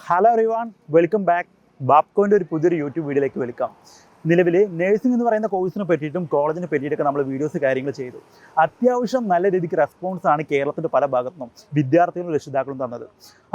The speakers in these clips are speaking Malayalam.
Hello everyone, welcome back. ബാപ്കോൻ്റെ ഒരു പുതിയൊരു യൂട്യൂബ് വീഡിയോയിലേക്ക് വെൽക്കം. നിലവിൽ നേഴ്സിംഗ് എന്ന് പറയുന്ന കോഴ്സിനെ പറ്റിയിട്ടും കോളേജിനെ പറ്റിയിട്ടൊക്കെ നമ്മൾ വീഡിയോസ് കാര്യങ്ങൾ ചെയ്തു. അത്യാവശ്യം നല്ല രീതിക്ക് റെസ്പോൺസാണ് കേരളത്തിൻ്റെ പല ഭാഗത്തുനിന്നും വിദ്യാർത്ഥികളും രക്ഷിതാക്കളും തന്നത്.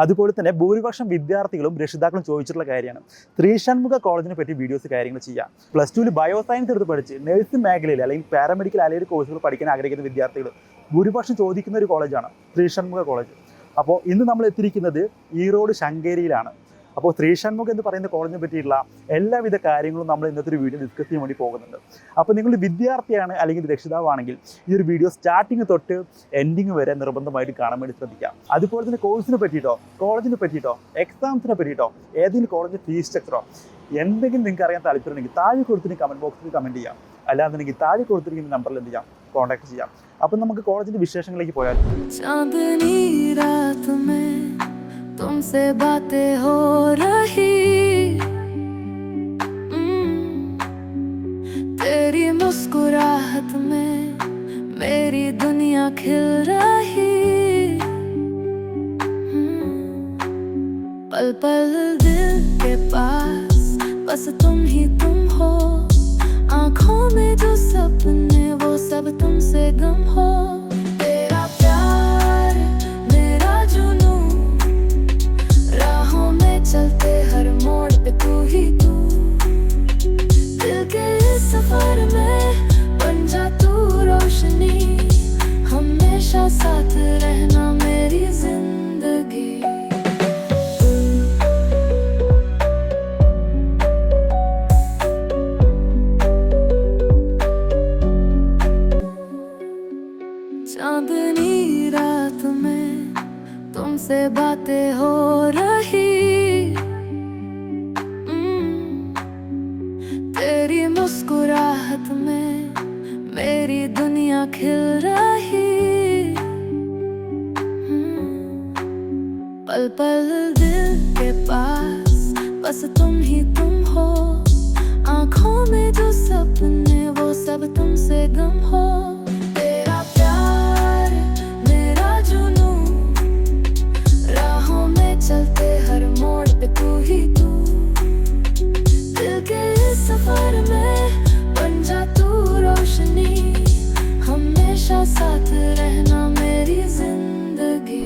അതുപോലെ തന്നെ ഭൂരിപക്ഷം വിദ്യാർത്ഥികളും രക്ഷിതാക്കളും ചോദിച്ചിട്ടുള്ള കാര്യമാണ് ശ്രീഷൺമുഖ കോളേജിനെ പറ്റി വീഡിയോസ് കാര്യങ്ങൾ ചെയ്യാം. +2 ബയോ സയൻസ് എടുത്ത് പഠിച്ച് നേഴ്സിംഗ് മേഖലയിൽ അല്ലെങ്കിൽ പാരാമെഡിക്കൽ അലൈഡ് കോഴ്സുകൾ പഠിക്കാൻ ആഗ്രഹിക്കുന്ന വിദ്യാർത്ഥികൾ ഭൂരിപക്ഷം ചോദിക്കുന്ന ഒരു കോളേജാണ് ശ്രീഷൺമുഖ കോളേജ്. അപ്പോൾ ഇന്ന് നമ്മൾ എത്തിയിരിക്കുന്നത് ഈറോഡ് ശങ്കേരിയിലാണ്. അപ്പോൾ ശ്രീഷൺമുഖ എന്ന് പറയുന്ന കോളേജിനെ പറ്റിയിട്ടുള്ള എല്ലാവിധ കാര്യങ്ങളും നമ്മൾ ഇന്നത്തെ ഒരു വീഡിയോ ഡിസ്കസ് ചെയ്യാൻ വേണ്ടി പോകുന്നുണ്ട്. അപ്പോൾ നിങ്ങൾ വിദ്യാർത്ഥിയാണ് അല്ലെങ്കിൽ രക്ഷിതാവാണെങ്കിൽ ഈ ഒരു വീഡിയോ സ്റ്റാർട്ടിങ് തൊട്ട് എൻഡിങ് വരെ നിർബന്ധമായിട്ട് കാണാൻ വേണ്ടി ശ്രദ്ധിക്കാം. അതുപോലെ തന്നെ കോഴ്സിനെ പറ്റിയിട്ടോ കോളേജിനെ പറ്റിയിട്ടോ എക്സാംസിനെ പറ്റിയിട്ടോ ഏതെങ്കിലും കോളേജ് ഫീസ് സ്ട്രക്ചറോ എന്തെങ്കിലും നിങ്ങൾക്ക് അറിയാൻ താല്പര്യമുണ്ടെങ്കിൽ താഴെ കൊടുത്തിട്ട് കമൻറ്റ് ബോക്സിൽ കമൻറ്റ് ചെയ്യാം. അല്ലാന്നുണ്ടെങ്കിൽ താഴെ കൊടുത്തിരിക്കുന്ന നമ്പറിൽ എന്ത് ചെയ്യാം, കോൺടാക്ട് ചെയ്യാം. അപ്പം നമുക്ക് കോളേജിൻ്റെ വിശേഷങ്ങളിലേക്ക് പോയാൽ तुमसे बातें हो रही तेरी मुस्कुराहट में मेरी दुनिया खिल रही पल पल दिल के पास बस तुम ही तुम हो आँखों में जो सपने वो सब तुमसे गम हो तेरा प्यार मेरा जुनून चलते हर मोड़ पे तू ही तू दिल के इस सफर में बन जा तू रोशनी हमेशा साथ रहना मेरी जिंदगी चांदनी रात में तुमसे बातें हो रही मुस्कुराहट में मेरी दुनिया खिल रही पल पल दिल के पास बस तुम ही तुम हो आँखों में जो सपने वो सब तुमसे गम हो तेरा प्यार मेरा जुनून राहों में चलते हर मोड़ पे तू ही तू दिल के इस सफर में बन जा तू रोशनी हमेशा साथ रहना मेरी जिंदगी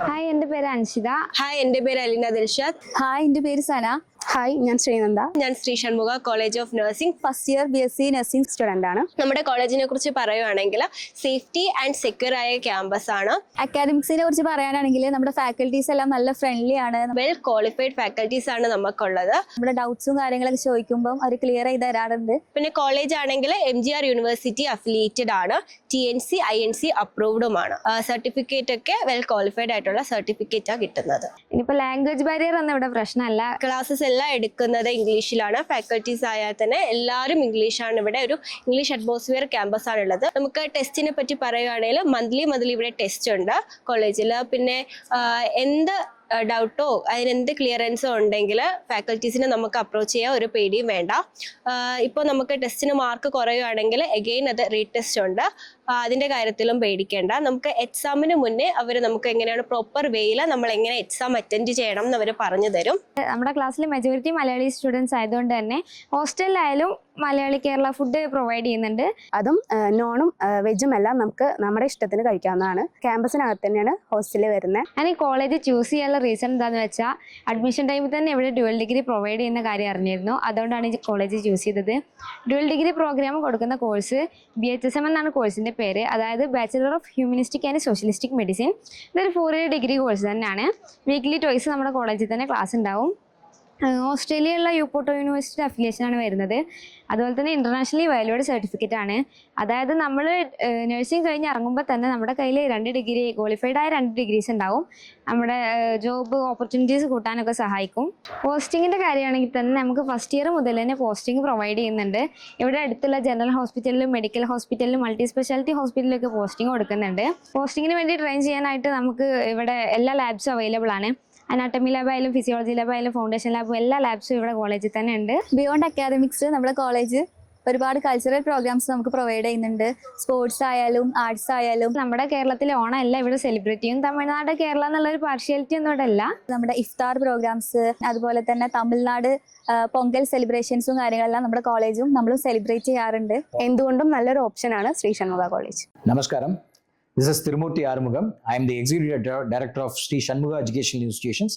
ഹായ്, എൻ്റെ പേര് അൻഷിത. ഹായ്, എൻ്റെ പേര് അലീന ദിൽഷാദ്. ഹായ്, എൻ്റെ പേര് സന. ഹായ്, ഞാൻ ശ്രീനന്ദ. ഞാൻ ശ്രീഷൺമുഖ college of nursing first year BSc nursing student ആണ്. നമ്മുടെ കോളേജിനെ കുറിച്ച് പറയുകയാണെങ്കിൽ സേഫ്റ്റി ആൻഡ് സെക്യൂർ ആയ ക്യാമ്പസ് ആണ്. അക്കാഡമിക്സിനെ കുറിച്ച് പറയാനാണെങ്കിൽ നമ്മുടെ ഫാക്കൽറ്റീസ് എല്ലാം നല്ല ഫ്രണ്ട്ലി ആണ്. വെൽ ക്വാളിഫൈഡ് ഫാക്കൽറ്റീസ് ആണ് നമുക്കുള്ളത്. നമ്മുടെ ഡൗട്ട്സും കാര്യങ്ങളൊക്കെ ചോദിക്കുമ്പോൾ അവർ ക്ലിയർ ചെയ്ത് തരാറുണ്ട്. പിന്നെ കോളേജ് ആണെങ്കിൽ MGR യൂണിവേഴ്സിറ്റി അഫിലിയേറ്റഡ് ആണ്, TNC INC അപ്രൂവ്ഡുമാണ്. സർട്ടിഫിക്കറ്റ് ഒക്കെ വെൽ ക്വാളിഫൈഡ് ആയിട്ടുള്ള സർട്ടിഫിക്കറ്റാണ് കിട്ടുന്നത്. ഇനിയിപ്പോൾ ലാംഗ്വേജ് ബാരിയർ ഒന്നും ഇവിടെ പ്രശ്നമല്ല. ക്ലാസ്സസ് എല്ലാം എടുക്കുന്നത് ഇംഗ്ലീഷിലാണ്. ഫാക്കൽറ്റീസ് ആയാൽ തന്നെ എല്ലാവരും ഇംഗ്ലീഷാണ്. ഇവിടെ ഒരു ഇംഗ്ലീഷ് അറ്റ്മോസ്ഫിയർ ക്യാമ്പസ് ആണുള്ളത്. നമുക്ക് ടെസ്റ്റിനെ പറ്റി പറയുകയാണെങ്കിൽ മന്ത്ലി ഇവിടെ ടെസ്റ്റ് ഉണ്ട് കോളേജിൽ. പിന്നെ എന്ത് ഡൗട്ടോ അതിനെന്ത് ക്ലിയറൻസോ ഉണ്ടെങ്കിൽ ഫാക്കൽറ്റീസിനെ നമുക്ക് അപ്രോച്ച് ചെയ്യാൻ ഒരു പേടിയും വേണ്ട. ഇപ്പോൾ നമുക്ക് ടെസ്റ്റിന് മാർക്ക് കുറയുകയാണെങ്കിൽ എഗെയിൻ അത് റീടെസ്റ്റ് ഉണ്ട്. അതിൻ്റെ കാര്യത്തിലും പേടിക്കേണ്ട. നമുക്ക് എക്സാമിന് മുന്നേ അവർ നമുക്ക് എങ്ങനെയാണ് പ്രോപ്പർ വേയിൽ നമ്മൾ എങ്ങനെ എക്സാം അറ്റൻഡ് ചെയ്യണം എന്ന് അവർ പറഞ്ഞു തരും. നമ്മുടെ ക്ലാസ്സിൽ മെജോറിറ്റി മലയാളി സ്റ്റുഡൻസ് ആയതുകൊണ്ട് തന്നെ ഹോസ്റ്റലിലായാലും മലയാളി കേരള ഫുഡ് പ്രൊവൈഡ് ചെയ്യുന്നുണ്ട്. അതും നോണും വെജും എല്ലാം നമുക്ക് നമ്മുടെ ഇഷ്ടത്തിന് കഴിക്കാവുന്നതാണ്. ക്യാമ്പസിനകത്ത് തന്നെയാണ് ഹോസ്റ്റലിൽ വരുന്നത്. ഞാൻ ഈ കോളേജ് ചൂസ് ചെയ്യാനുള്ള റീസൺ എന്താണെന്ന് വെച്ചാൽ അഡ്മിഷൻ ടൈമിൽ തന്നെ ഇവിടെ ഡ്യുവൽ ഡിഗ്രി പ്രൊവൈഡ് ചെയ്യുന്ന കാര്യം അറിഞ്ഞിരുന്നു. അതുകൊണ്ടാണ് ഈ കോളേജ് ചൂസ് ചെയ്തത്. ഡ്യുവൽ ഡിഗ്രി പ്രോഗ്രാം കൊടുക്കുന്ന കോഴ്സ് BHSM എന്നാണ് കോഴ്സിൻ്റെ പേര്. അതായത് bachelor of humanistic and socialistic medicine. ഇതൊരു 4 ഇയർ ഡിഗ്രി കോഴ്സ് തന്നെയാണ്. വീക്ക്ലി ട്വൈസ് നമ്മുടെ കോളേജിൽ തന്നെ ക്ലാസ് ഉണ്ടാവും. ഓസ്ട്രേലിയയിലുള്ള യൂപോർട്ടോ യൂണിവേഴ്സിറ്റി അഫിലിയേഷനാണ് വരുന്നത്. അതുപോലെ തന്നെ ഇൻ്റർനാഷണലി വാല്യൂഡ് സർട്ടിഫിക്കറ്റ് ആണ്. അതായത് നമ്മൾ നഴ്സിംഗ് കഴിഞ്ഞ് ഇറങ്ങുമ്പോൾ തന്നെ നമ്മുടെ കയ്യിൽ 2 ഡിഗ്രി ക്വാളിഫൈഡ് ആയ 2 ഡിഗ്രീസ് ഉണ്ടാവും. നമ്മുടെ ജോബ് ഓപ്പർച്യൂണിറ്റീസ് കൂട്ടാനൊക്കെ സഹായിക്കും. പോസ്റ്റിങ്ങിൻ്റെ കാര്യമാണെങ്കിൽ തന്നെ നമുക്ക് ഫസ്റ്റ് ഇയർ മുതൽ തന്നെ പോസ്റ്റിംഗ് പ്രൊവൈഡ് ചെയ്യുന്നുണ്ട്. ഇവിടെ അടുത്തുള്ള ജനറൽ ഹോസ്പിറ്റലിലും മെഡിക്കൽ ഹോസ്പിറ്റലിലും മൾട്ടി സ്പെഷ്യാലിറ്റി ഹോസ്പിറ്റലിലൊക്കെ പോസ്റ്റിംഗ് കൊടുക്കുന്നുണ്ട്. പോസ്റ്റിങ്ങിന് വേണ്ടി ട്രെയിൻ ചെയ്യാനായിട്ട് നമുക്ക് ഇവിടെ എല്ലാ ലാബ്സും അവൈലബിൾ ആണ്. അനാട്ടമി ലാബായാലും ഫിസിയോളജി ലാബായാലും ഫൗണ്ടേഷൻ ലാബും എല്ലാ ലാബ്സും ഇവിടെ കോളേജിൽ തന്നെ ഉണ്ട്. ബിയോണ്ട് അക്കാദമിക്സ് നമ്മുടെ കോളേജ് ഒരുപാട് കൾച്ചറൽ പ്രോഗ്രാംസ് നമുക്ക് പ്രൊവൈഡ് ചെയ്യുന്നുണ്ട്. സ്പോർട്സ് ആയാലും ആർട്സ് ആയാലും. നമ്മുടെ കേരളത്തിലെ ഓണം അല്ല ഇവിടെ സെലിബ്രേറ്റ് ചെയ്യും, തമിഴ്നാട് കേരള എന്നുള്ളൊരു പാർഷ്യാലിറ്റി ഒന്നും ഇവിടെ അല്ല. നമ്മുടെ ഇഫ്താർ പ്രോഗ്രാംസ്, അതുപോലെ തന്നെ തമിഴ്നാട് പൊങ്കൽ സെലിബ്രേഷൻസും കാര്യങ്ങളെല്ലാം നമ്മുടെ കോളേജും നമ്മളും സെലിബ്രേറ്റ് ചെയ്യാറുണ്ട്. എന്തുകൊണ്ടും നല്ലൊരു ഓപ്ഷനാണ് Shri Shanmukha college. Namaskaram. This is Tirumurti Arumugam. I am the Executive Director of Sri Shanmuga Educational Institutions.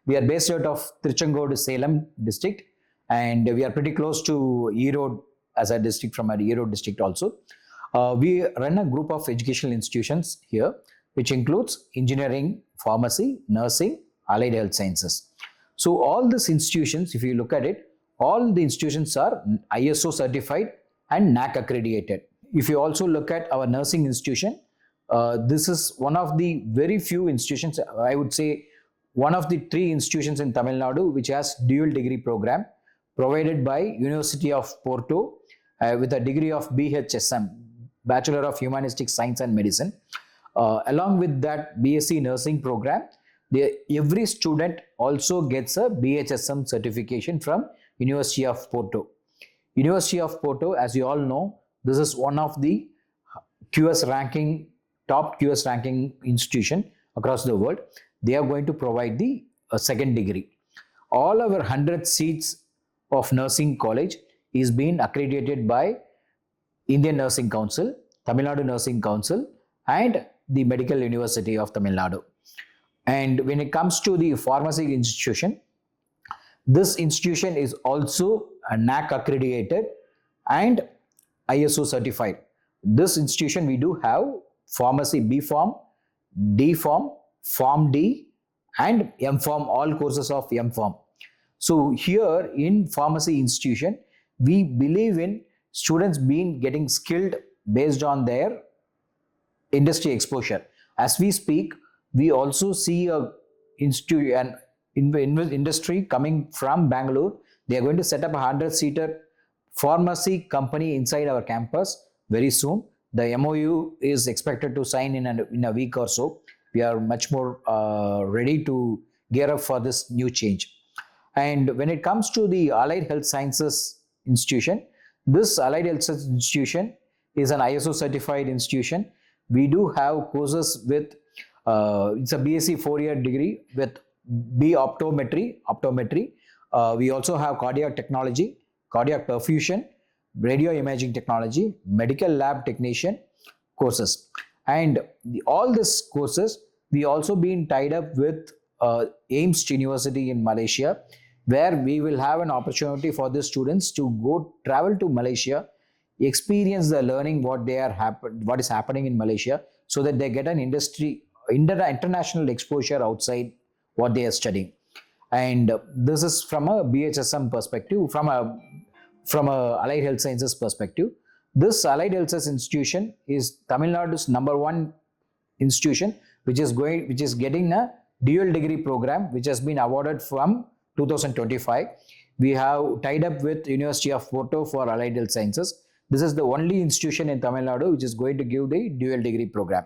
We are based out of Tiruchengodu, Salem district, and we are pretty close to Erode as a district from our Erode district also. We run a group of educational institutions here, which includes engineering, pharmacy, nursing, allied health sciences. So all these institutions, if you look at it, all the institutions are ISO certified and NAC accredited. If you also look at our nursing institution, this is one of the very few institutions, I would say one of the 3 institutions in Tamil Nadu which has dual degree program provided by University of Porto with a degree of BHSM, Bachelor of Humanistic Science and Medicine. Along with that BSc nursing program, every student also gets a BHSM certification from University of Porto. University of Porto, as you all know, this is one of the top QS ranking institution across the world. They are going to provide the second degree. All our 100 seats of nursing college is being accredited by Indian Nursing Council, Tamil Nadu Nursing Council, and the Medical University of Tamil Nadu. And when it comes to the pharmacy institution, this institution is also a NAC accredited and ISO certified. This institution, we do have pharmacy B Pharm, D Pharm, Pharm D, and M Pharm, all courses of M Pharm. So here in pharmacy institution, we believe in students being getting skilled based on their industry exposure. As we speak, we also see an industry coming from Bangalore. They are going to set up a 100-seater pharmacy company inside our campus very soon. The MOU is expected to sign in a week or so. We are much more ready to gear up for this new change. And when it comes to the Allied Health Sciences Institution, this Allied Health Sciences Institution is an ISO certified institution. We do have courses with, it's a BSc 4-year degree with B optometry. We also have cardiac technology, cardiac perfusion, radio imaging technology, medical lab technician courses. And all these courses, we also been tied up with AIMS University in Malaysia, where we will have an opportunity for the students to go travel to Malaysia, experience the learning what is happening in Malaysia, so that they get an international exposure outside what they are studying. And this is from a BHSM perspective, from a Allied Health Sciences perspective. This Allied Health Sciences institution is Tamil Nadu's #1 institution which is getting a dual degree program which has been awarded from 2025. We have tied up with University of Porto for Allied Health Sciences. This is the only institution in Tamil Nadu which is going to give the dual degree program.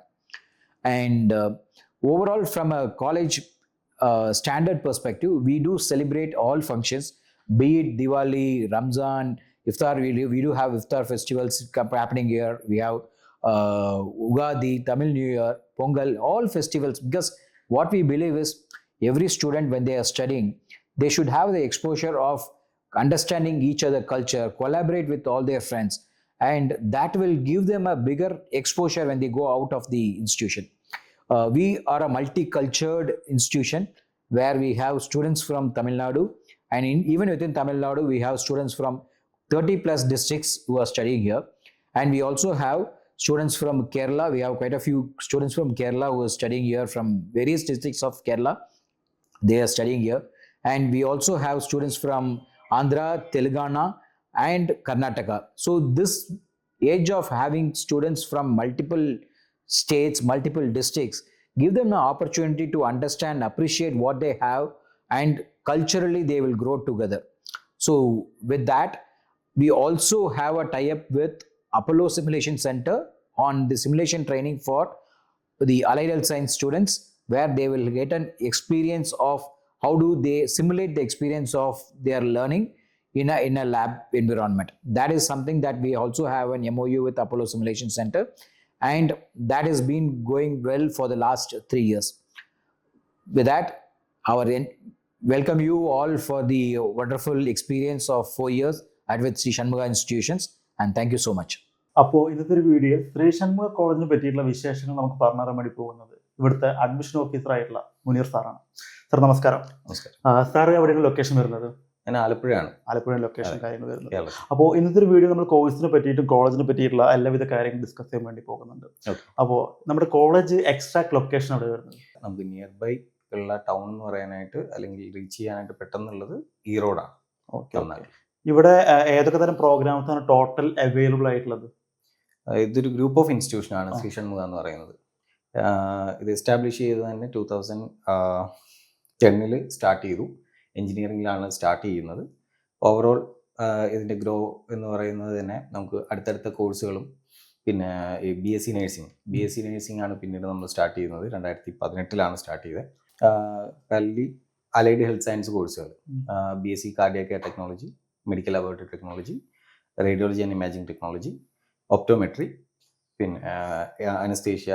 And overall, from a college standard perspective, we do celebrate all functions, be it Diwali, Ramzan, Iftar. We do have Iftar festivals happening here. We have Ugadi, Tamil New Year, Pongal, all festivals, because what we believe is every student, when they are studying, they should have the exposure of understanding each other's culture, collaborate with all their friends, and that will give them a bigger exposure when they go out of the institution. We are a multicultural institution where we have students from Tamil Nadu, and even within Tamil Nadu, we have students from 30 plus districts who are studying here. And we also have students from Kerala. We have quite a few students from Kerala who are studying here from various districts of Kerala. They are studying here. And we also have students from Andhra, Telangana, and Karnataka. So this age of having students from multiple states, multiple districts, give them an opportunity to understand, appreciate what they have, and culturally they will grow together. So with that, we also have a tie-up with Apollo Simulation Center on the simulation training for the Allied Health Science students, where they will get an experience of how do they simulate the experience of their learning in a lab environment. That is something that we also have an MOU with Apollo Simulation Center, and that has been going well for the last 3 years. With that, welcome you all for the wonderful experience of 4 years at with Sri Shanmuga Institutions, and thank you so much. അപ്പോൾ ഇന്നത്തെ ഒരു വീഡിയോ ശ്രീ ഷൺമുഖ കോളേജിനെ പറ്റിയിട്ടുള്ള വിശേഷങ്ങൾ നമുക്ക് പറഞ്ഞു തരാൻ വേണ്ടി പോകുന്നത് ഇവിടുത്തെ അഡ്മിഷൻ ഓഫീസറായിട്ടുള്ള മുനീർ സാറാണ്. സാർ നമസ്കാരം. സാർ എവിടെയാണ് ലൊക്കേഷൻ വരുന്നത്? ഞാൻ ആലപ്പുഴയാണ്. ആലപ്പുഴ ലൊക്കേഷൻ കാര്യങ്ങൾ വരുന്നത്. അപ്പോൾ ഇന്നത്തെ ഒരു വീഡിയോ നമ്മൾ കോഴ്സിനെ പറ്റിയിട്ടും കോളേജിനെ പറ്റിയിട്ടുള്ള എല്ലാവിധ കാര്യങ്ങൾ ഡിസ്കസ് ചെയ്യാൻ വേണ്ടി പോകുന്നുണ്ട്. അപ്പോൾ നമ്മുടെ കോളേജ് എക്സാക്ട് ലൊക്കേഷൻ എവിടെ വരുന്നത്? നമുക്ക് നിയർ ബൈ ഉള്ള ടൗൺ എന്ന് പറയാനായിട്ട് അല്ലെങ്കിൽ റീച്ച് ചെയ്യാനായിട്ട് പെട്ടെന്നുള്ളത് ഈറോഡാണ്. ഇവിടെ ഏതൊക്കെ തരം പ്രോഗ്രാംസ് ആണ് ടോട്ടൽ അവൈലബിൾ ആയിട്ടുള്ളത്? ഇതൊരു ഗ്രൂപ്പ് ഓഫ് ഇൻസ്റ്റിറ്റ്യൂഷനാണ് ശ്രീ ഷൺമുഖ എന്ന് പറയുന്നത്. ഇത് എസ്റ്റാബ്ലിഷ് ചെയ്തത് തന്നെ 2010 സ്റ്റാർട്ട് ചെയ്തു. എഞ്ചിനീയറിംഗിലാണ് സ്റ്റാർട്ട് ചെയ്യുന്നത്. ഓവറോൾ ഇതിൻ്റെ ഗ്രോ എന്ന് പറയുന്നത് തന്നെ നമുക്ക് അടുത്തടുത്ത കോഴ്സുകളും പിന്നെ ഈ BSc നഴ്സിംഗ് ആണ് പിന്നീട് നമ്മൾ സ്റ്റാർട്ട് ചെയ്യുന്നത്. 2018 സ്റ്റാർട്ട് ചെയ്തത്. പല്ലി അലൈഡ് ഹെൽത്ത് സയൻസ് കോഴ്സുകൾ, BSc cardiac care technology, medical laboratory technology, radiology and imaging technology, optometry, പിന്നെ അനസ്തേഷ്യ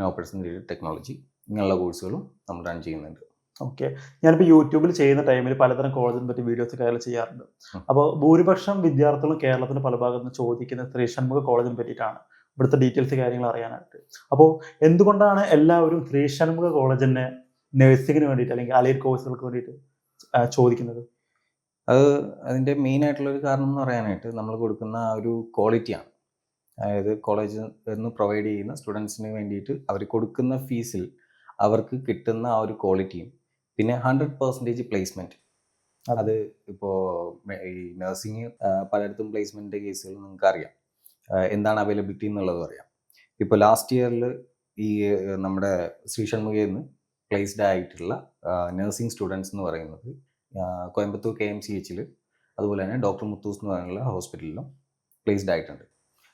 ഓപ്പറേഷൻ ടെക്നോളജി, ഇങ്ങനെയുള്ള കോഴ്സുകളും നമ്മൾ റൺ ചെയ്യുന്നുണ്ട്. ഓക്കെ. ഞാനിപ്പോൾ യൂട്യൂബിൽ ചെയ്യുന്ന ടൈമിൽ പലതരം കോളേജിനെ പറ്റി വീഡിയോസ് കാര്യങ്ങൾ ചെയ്യാറുണ്ട്. അപ്പോൾ ഭൂരിപക്ഷം വിദ്യാർത്ഥികളും കേരളത്തിൻ്റെ പല ഭാഗത്ത് നിന്ന് ചോദിക്കുന്ന ശ്രീ ഷൺമുഖ കോളേജിനെ പറ്റിയിട്ടാണ്, ഇവിടുത്തെ ഡീറ്റെയിൽസ് കാര്യങ്ങൾ അറിയാനായിട്ട്. അപ്പോൾ എന്തുകൊണ്ടാണ് എല്ലാവരും ശ്രീ ഷൺമുഖ കോളേജിനെ നഴ്സിങ്ങിന് വേണ്ടിയിട്ട് അല്ലെങ്കിൽ അലൈഡ് കോഴ്സുകൾക്ക് വേണ്ടിയിട്ട് ചോദിക്കുന്നത്? അതിൻ്റെ മെയിൻ ആയിട്ടുള്ളൊരു കാരണം എന്ന് പറയാനായിട്ട് നമ്മൾ കൊടുക്കുന്ന ആ ഒരു ക്വാളിറ്റിയാണ്. അതായത് കോളേജിൽ നിന്ന് പ്രൊവൈഡ് ചെയ്യുന്ന സ്റ്റുഡൻസിന് വേണ്ടിയിട്ട് അവർ കൊടുക്കുന്ന ഫീസിൽ അവർക്ക് കിട്ടുന്ന ആ ഒരു ക്വാളിറ്റിയും പിന്നെ 100% പ്ലേസ്മെൻറ്റ്. അത് ഇപ്പോൾ ഈ നഴ്സിംഗ് പലയിടത്തും പ്ലേസ്മെൻറ്റ് കേസുകൾ നിങ്ങൾക്ക് അറിയാം, എന്താണ് അവൈലബിലിറ്റി എന്നുള്ളതും അറിയാം. ഇപ്പോൾ ലാസ്റ്റ് ഇയറിൽ ഈ നമ്മുടെ ശ്രീ ഷൺമുഖയിൽ നിന്ന് പ്ലേസ്ഡ് ആയിട്ടുള്ള നഴ്സിംഗ് സ്റ്റുഡൻസ് എന്ന് പറയുന്നത് കോയമ്പത്തൂർ KMCH അതുപോലെ തന്നെ ഡോക്ടർ മുത്തൂസ് എന്ന് പറയുന്ന ഹോസ്പിറ്റലിലും പ്ലേസ്ഡ് ആയിട്ടുണ്ട്.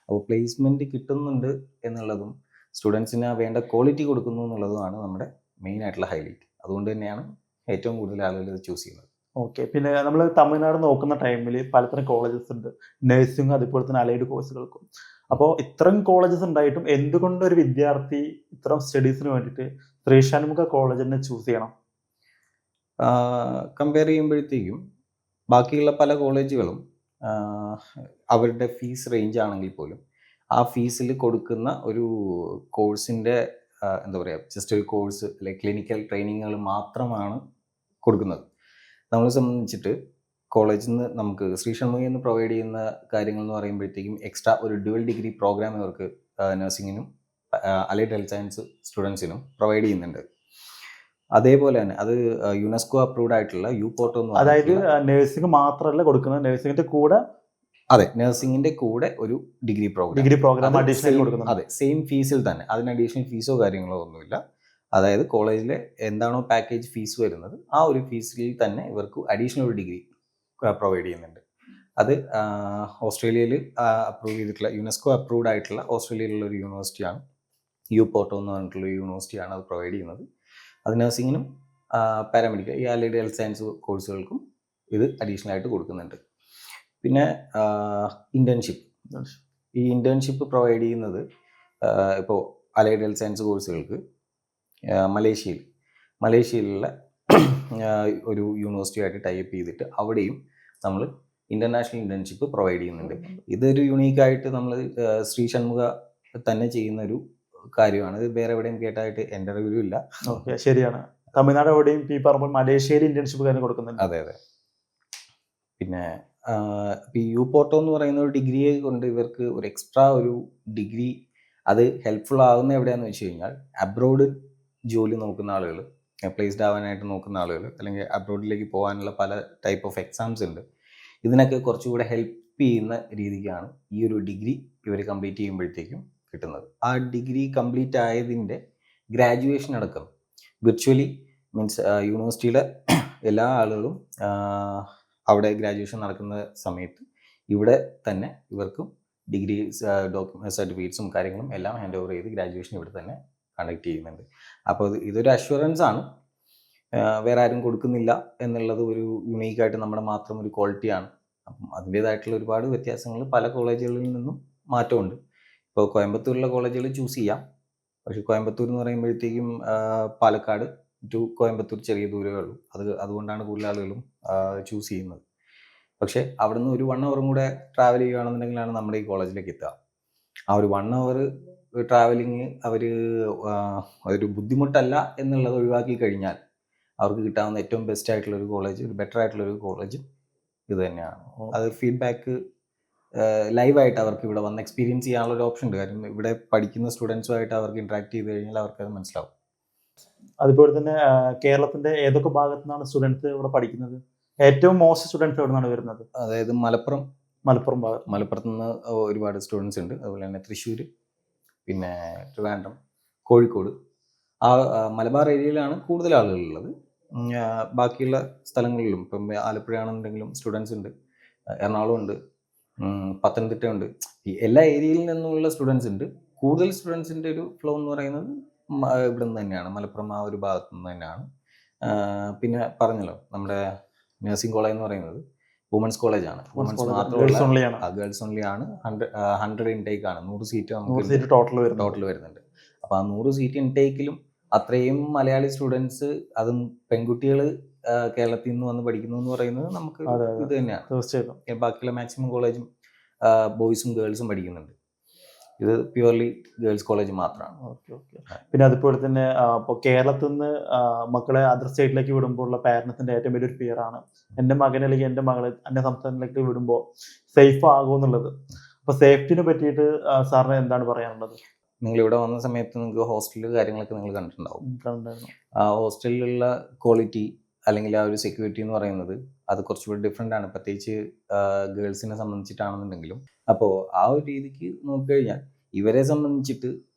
അപ്പോൾ പ്ലേസ്മെൻറ്റ് കിട്ടുന്നുണ്ട് എന്നുള്ളതും സ്റ്റുഡൻസിന് വേണ്ട ക്വാളിറ്റി കൊടുക്കുന്നു എന്നുള്ളതുമാണ് നമ്മുടെ മെയിൻ ആയിട്ടുള്ള ഹൈലൈറ്റ്. അതുകൊണ്ട് തന്നെയാണ് ഏറ്റവും കൂടുതൽ ആളുകൾ ഇത് ചൂസ് ചെയ്യുന്നത്. ഓക്കെ. പിന്നെ നമ്മൾ തമിഴ്നാട് നോക്കുന്ന ടൈമിൽ പലതരം കോളേജസ് ഉണ്ട്, നഴ്സിംഗ് അതുപോലെ തന്നെ അലൈഡ് കോഴ്സുകൾക്കും. അപ്പോൾ ഇത്തരം കോളേജസ് ഉണ്ടായിട്ടും എന്തുകൊണ്ട് ഒരു വിദ്യാർത്ഥി ഇത്തരം സ്റ്റഡീസിന് വേണ്ടിയിട്ട് ശ്രീ ഷൺമുഖ കോളേജിനെ ചൂസ് ചെയ്യണം? കമ്പയർ ചെയ്യുമ്പോഴത്തേക്കും ബാക്കിയുള്ള പല കോളേജുകളും അവരുടെ ഫീസ് റേഞ്ച് ആണെങ്കിൽ പോലും ആ ഫീസിൽ കൊടുക്കുന്ന ഒരു കോഴ്സിൻ്റെ എന്താ പറയുക, ജസ്റ്റ് ഒരു കോഴ്സ് അല്ലെങ്കിൽ ക്ലിനിക്കൽ ട്രെയിനിങ്ങുകൾ മാത്രമാണ് കൊടുക്കുന്നത്. നമ്മളെ സംബന്ധിച്ചിട്ട് കോളേജിൽ നിന്ന് നമുക്ക് ശ്രീ ഷൺമുഖയിൽ നിന്ന് പ്രൊവൈഡ് ചെയ്യുന്ന കാര്യങ്ങൾ എന്ന് പറയുമ്പോഴത്തേക്കും എക്സ്ട്രാ ഒരു ഡ്യുവൽ ഡിഗ്രി പ്രോഗ്രാം ഇവർക്ക് നഴ്സിങ്ങിനും അലൈഡ് ഹെൽത്ത് സയൻസ് സ്റ്റുഡൻസിനും പ്രൊവൈഡ് ചെയ്യുന്നുണ്ട്. അതേപോലെ തന്നെ അത് യുനെസ്കോ അപ്രൂവ്ഡ് ആയിട്ടുള്ള യുപോർട്ടോ എന്ന് പറയുന്നത്, അതായത് നഴ്സിംഗ് മാത്രമല്ല കൊടുക്കുന്നത്, നഴ്സിംഗിന്റെ കൂടെ അതെ നഴ്സിംഗിന്റെ കൂടെ ഒരു ഡിഗ്രി പ്രോഗ്രാം അഡീഷണൽ കൊടുക്കുന്നത്. അതെ, സെയിം ഫീസിൽ തന്നെ. അതിന് അഡീഷണൽ ഫീസോ കാര്യങ്ങളോ ഒന്നുമില്ല. അതായത് കോളേജിലെ എന്താണോ പാക്കേജ് ഫീസ് വരുന്നത് ആ ഒരു ഫീസിൽ തന്നെ ഇവർക്ക് അഡീഷണൽ ഒരു ഡിഗ്രി പ്രൊവൈഡ് ചെയ്യുന്നുണ്ട്. അത് ഓസ്ട്രേലിയയിൽ അപ്രൂവ് ചെയ്തിട്ടുള്ള യുനെസ്കോ അപ്രൂവ്ഡ് ആയിട്ടുള്ള ഓസ്ട്രേലിയയിലുള്ള ഒരു യൂണിവേഴ്സിറ്റിയാണ്, യുപോർട്ടോ എന്ന് പറഞ്ഞിട്ടുള്ള യൂണിവേഴ്സിറ്റിയാണ് അത് പ്രൊവൈഡ് ചെയ്യുന്നത്. അത് നഴ്സിങ്ങിനും പാരാമെഡിക്കൽ ഈ അലൈഡ് ഹെൽത്ത് സയൻസ് കോഴ്സുകൾക്കും ഇത് അഡീഷണൽ ആയിട്ട് കൊടുക്കുന്നുണ്ട്. പിന്നെ ഈ ഇന്റേൺഷിപ്പ് പ്രൊവൈഡ് ചെയ്യുന്നത് ഇപ്പോൾ അലൈഡ് ഹെൽത്ത് സയൻസ് കോഴ്സുകൾക്ക് മലേഷ്യയിലുള്ള ഒരു യൂണിവേഴ്സിറ്റിയായിട്ട് ടൈപ്പ് ചെയ്തിട്ട് അവിടെയും നമ്മൾ ഇൻ്റർനാഷണൽ ഇന്റേൺഷിപ്പ് പ്രൊവൈഡ് ചെയ്യുന്നുണ്ട്. ഇതൊരു യുണീക്കായിട്ട് നമ്മൾ ശ്രീ ഷൺമുഖ തന്നെ ചെയ്യുന്ന ഒരു കാര്യമാണ്. ഇത് വേറെ എവിടെയും കേട്ടായിട്ട് എൻ്റെ അറിവിലും ഇല്ല. ഓക്കെ, ശരിയാണ്. തമിഴ്നാട് എവിടെയും ഈ പറയുമ്പോൾ മലേഷ്യയിൽ ഇന്റേൺഷിപ്പ് കാര്യം കൊടുക്കുന്നുണ്ട്. അതെ. പിന്നെ ഇപ്പോൾ യുപോർട്ടോ എന്ന് പറയുന്ന ഒരു ഡിഗ്രിയെ കൊണ്ട് ഇവർക്ക് ഒരു എക്സ്ട്രാ ഒരു ഡിഗ്രി അത് ഹെൽപ്ഫുൾ ആകുന്ന എവിടെയാണെന്ന് വെച്ച് കഴിഞ്ഞാൽ അബ്രോഡ് ജോലി നോക്കുന്ന ആളുകൾ, പ്ലേസ്ഡ് ആവാനായിട്ട് നോക്കുന്ന ആളുകൾ, അല്ലെങ്കിൽ അബ്രോഡിലേക്ക് പോകാനുള്ള പല ടൈപ്പ് ഓഫ് എക്സാംസ് ഉണ്ട്. ഇതിനൊക്കെ കുറച്ചുകൂടെ ഹെൽപ്പ് ചെയ്യുന്ന രീതിക്കാണ് ഈ ഒരു ഡിഗ്രി ഇവർ കംപ്ലീറ്റ് ചെയ്യുമ്പോഴത്തേക്കും കിട്ടുന്നത്. ആ ഡിഗ്രി കംപ്ലീറ്റ് ആയതിൻ്റെ ഗ്രാജുവേഷൻ അടക്കം വിർച്വലി മീൻസ് യൂണിവേഴ്സിറ്റിയിലെ എല്ലാ ആളുകളും അവിടെ ഗ്രാജുവേഷൻ നടക്കുന്ന സമയത്ത് ഇവിടെ തന്നെ ഇവർക്കും ഡിഗ്രി സർട്ടിഫിക്കറ്റ്സും കാര്യങ്ങളും എല്ലാം ഹാൻഡ് ഓവർ ചെയ്ത് ഗ്രാജുവേഷൻ ഇവിടെ തന്നെ കണ്ടക്ട് ചെയ്യുന്നുണ്ട്. അപ്പോൾ ഇതൊരു അഷ്വറൻസ് ആണ്, വേറെ ആരും കൊടുക്കുന്നില്ല എന്നുള്ളത് ഒരു യുണീക്കായിട്ട് നമ്മുടെ മാത്രം ഒരു ക്വാളിറ്റിയാണ് അപ്പം അതിൻ്റേതായിട്ടുള്ള ഒരുപാട് വ്യത്യാസങ്ങൾ പല കോളേജുകളിൽ നിന്നും മാറ്റമുണ്ട്. ഇപ്പോൾ കോയമ്പത്തൂരിലെ കോളേജുകൾ ചൂസ് ചെയ്യാം, പക്ഷേ കോയമ്പത്തൂർ എന്ന് പറയുമ്പോഴത്തേക്കും പാലക്കാട് ടു കോയമ്പത്തൂർ ചെറിയ ദൂരമേ ഉള്ളൂ. അതുകൊണ്ടാണ് കൂടുതൽ ആളുകളും ചൂസ് ചെയ്യുന്നത്. പക്ഷേ അവിടെ നിന്ന് ഒരു 1 ഹവറും കൂടെ ട്രാവൽ ചെയ്യുകയാണെന്നുണ്ടെങ്കിലാണ് നമ്മുടെ ഈ കോളേജിലേക്ക് എത്തുക. ആ ഒരു 1 ഹവർ ട്രാവലിങ് ഒരു ബുദ്ധിമുട്ടല്ല എന്നുള്ളത് ഒഴിവാക്കി കഴിഞ്ഞാൽ അവർക്ക് കിട്ടാവുന്ന ഏറ്റവും ബെസ്റ്റ് ആയിട്ടുള്ള ഒരു കോളേജ്, ഒരു ബെറ്റർ ആയിട്ടുള്ള ഒരു കോളേജ് ഇത് തന്നെയാണ്. അത് ഫീഡ്ബാക്ക് ലൈവായിട്ട് അവർക്ക് ഇവിടെ വന്ന് എക്സ്പീരിയൻസ് ചെയ്യാനുള്ള ഒരു ഓപ്ഷൻ ഉണ്ട്. കാര്യം ഇവിടെ പഠിക്കുന്ന സ്റ്റുഡൻസുമായിട്ട് അവർക്ക് ഇൻട്രാക്ട് ചെയ്ത് കഴിഞ്ഞാൽ അവർക്കത് മനസ്സിലാവും. അതുപോലെ തന്നെ കേരളത്തിന്റെ ഏതൊക്കെ ഭാഗത്തു നിന്നാണ് സ്റ്റുഡൻസ് ഇവിടെ പഠിക്കുന്നത്? ഏറ്റവും മോസ്റ്റ് സ്റ്റുഡൻസ് എവിടെ നിന്നാണ് വരുന്നത്? അതായത് മലപ്പുറം ഭാഗത്ത്. മലപ്പുറത്ത് നിന്ന് ഒരുപാട് സ്റ്റുഡൻസ് ഉണ്ട്. അതുപോലെ തന്നെ തൃശ്ശൂർ, പിന്നെ ട്രിവാൻഡ്രം, കോഴിക്കോട്, ആ മലബാർ ഏരിയയിലാണ് കൂടുതൽ ആളുകളുള്ളത്. ബാക്കിയുള്ള സ്ഥലങ്ങളിലും ഇപ്പം ആലപ്പുഴയാണെന്നുണ്ടെങ്കിലും സ്റ്റുഡൻസ് ഉണ്ട്, എറണാകുളം ഉണ്ട്, പത്തനംതിട്ട ഉണ്ട്. ഈ എല്ലാ ഏരിയയിൽ നിന്നുള്ള സ്റ്റുഡൻസ് ഉണ്ട്. കൂടുതൽ സ്റ്റുഡൻസിൻ്റെ ഒരു ഫ്ലോ എന്ന് പറയുന്നത് ഇവിടെ നിന്ന് തന്നെയാണ്, മലപ്പുറം ആ ഒരു ഭാഗത്തു നിന്ന് തന്നെയാണ്. പിന്നെ പറഞ്ഞല്ലോ, നമ്മുടെ നഴ്സിംഗ് കോളേജ് എന്ന് പറയുന്നത് വുമൻസ് കോളേജാണ്. വുമൻസ് മാത്രമല്ല, ഗേൾസ് ഓൺലി ആണ്. 100 ഇൻടേക്ക് ആണ്, 100 സീറ്റ് നമുക്ക് ടോട്ടൽ വരുന്നുണ്ട്. അപ്പോൾ ആ 100 സീറ്റ് ഇൻടേക്കിലും അത്രയും മലയാളി സ്റ്റുഡൻസ്, അതും പെൺകുട്ടികൾ കേരളത്തിൽ നിന്ന് വന്ന് പഠിക്കുന്നു എന്ന് പറയുന്നത് നമുക്ക് ഇത് തന്നെയാണ്. തീർച്ചയായിട്ടും ബാക്കിയുള്ള മാക്സിമം കോളേജും ബോയ്സും ഗേൾസും പഠിക്കുന്നുണ്ട്. ഇത് പ്യുവർലി ഗേൾസ് കോളേജ് മാത്രമാണ്. ഓക്കെ. പിന്നെ അതുപോലെ തന്നെ ഇപ്പോൾ കേരളത്തിൽ നിന്ന് മക്കളെ അതർ സ്റ്റേറ്റിലേക്ക് വിടുമ്പോൾ ഉള്ള പാരൻസിന്റെ ഏറ്റവും വലിയൊരു ഫിയർ ആണ്, എൻ്റെ മകൻ അല്ലെങ്കിൽ എൻ്റെ മകളെ അന്യ സംസ്ഥാനത്തിലേക്ക് വിടുമ്പോൾ സേഫ് ആകുമെന്നുള്ളത്. അപ്പോൾ സേഫ്റ്റിനെ പറ്റിയിട്ട് സാറിന് എന്താണ് പറയാനുള്ളത്? നിങ്ങൾ ഇവിടെ വന്ന സമയത്ത് നിങ്ങൾക്ക് ഹോസ്റ്റലിൽ കാര്യങ്ങളൊക്കെ നിങ്ങൾ കണ്ടിട്ടുണ്ടാവും. ആ ഹോസ്റ്റലിലുള്ള ക്വാളിറ്റി അല്ലെങ്കിൽ ആ ഒരു സെക്യൂരിറ്റി എന്ന് പറയുന്നത് അത് കുറച്ചുകൂടി ഡിഫറെൻ്റ് ആണ്, പ്രത്യേകിച്ച് ഗേൾസിനെ സംബന്ധിച്ചിട്ടാണെന്നുണ്ടെങ്കിലും. അപ്പോൾ ആ ഒരു രീതിക്ക് നോക്കിക്കഴിഞ്ഞാൽ ഇവരെ സംബന്ധിച്ചിട്ട്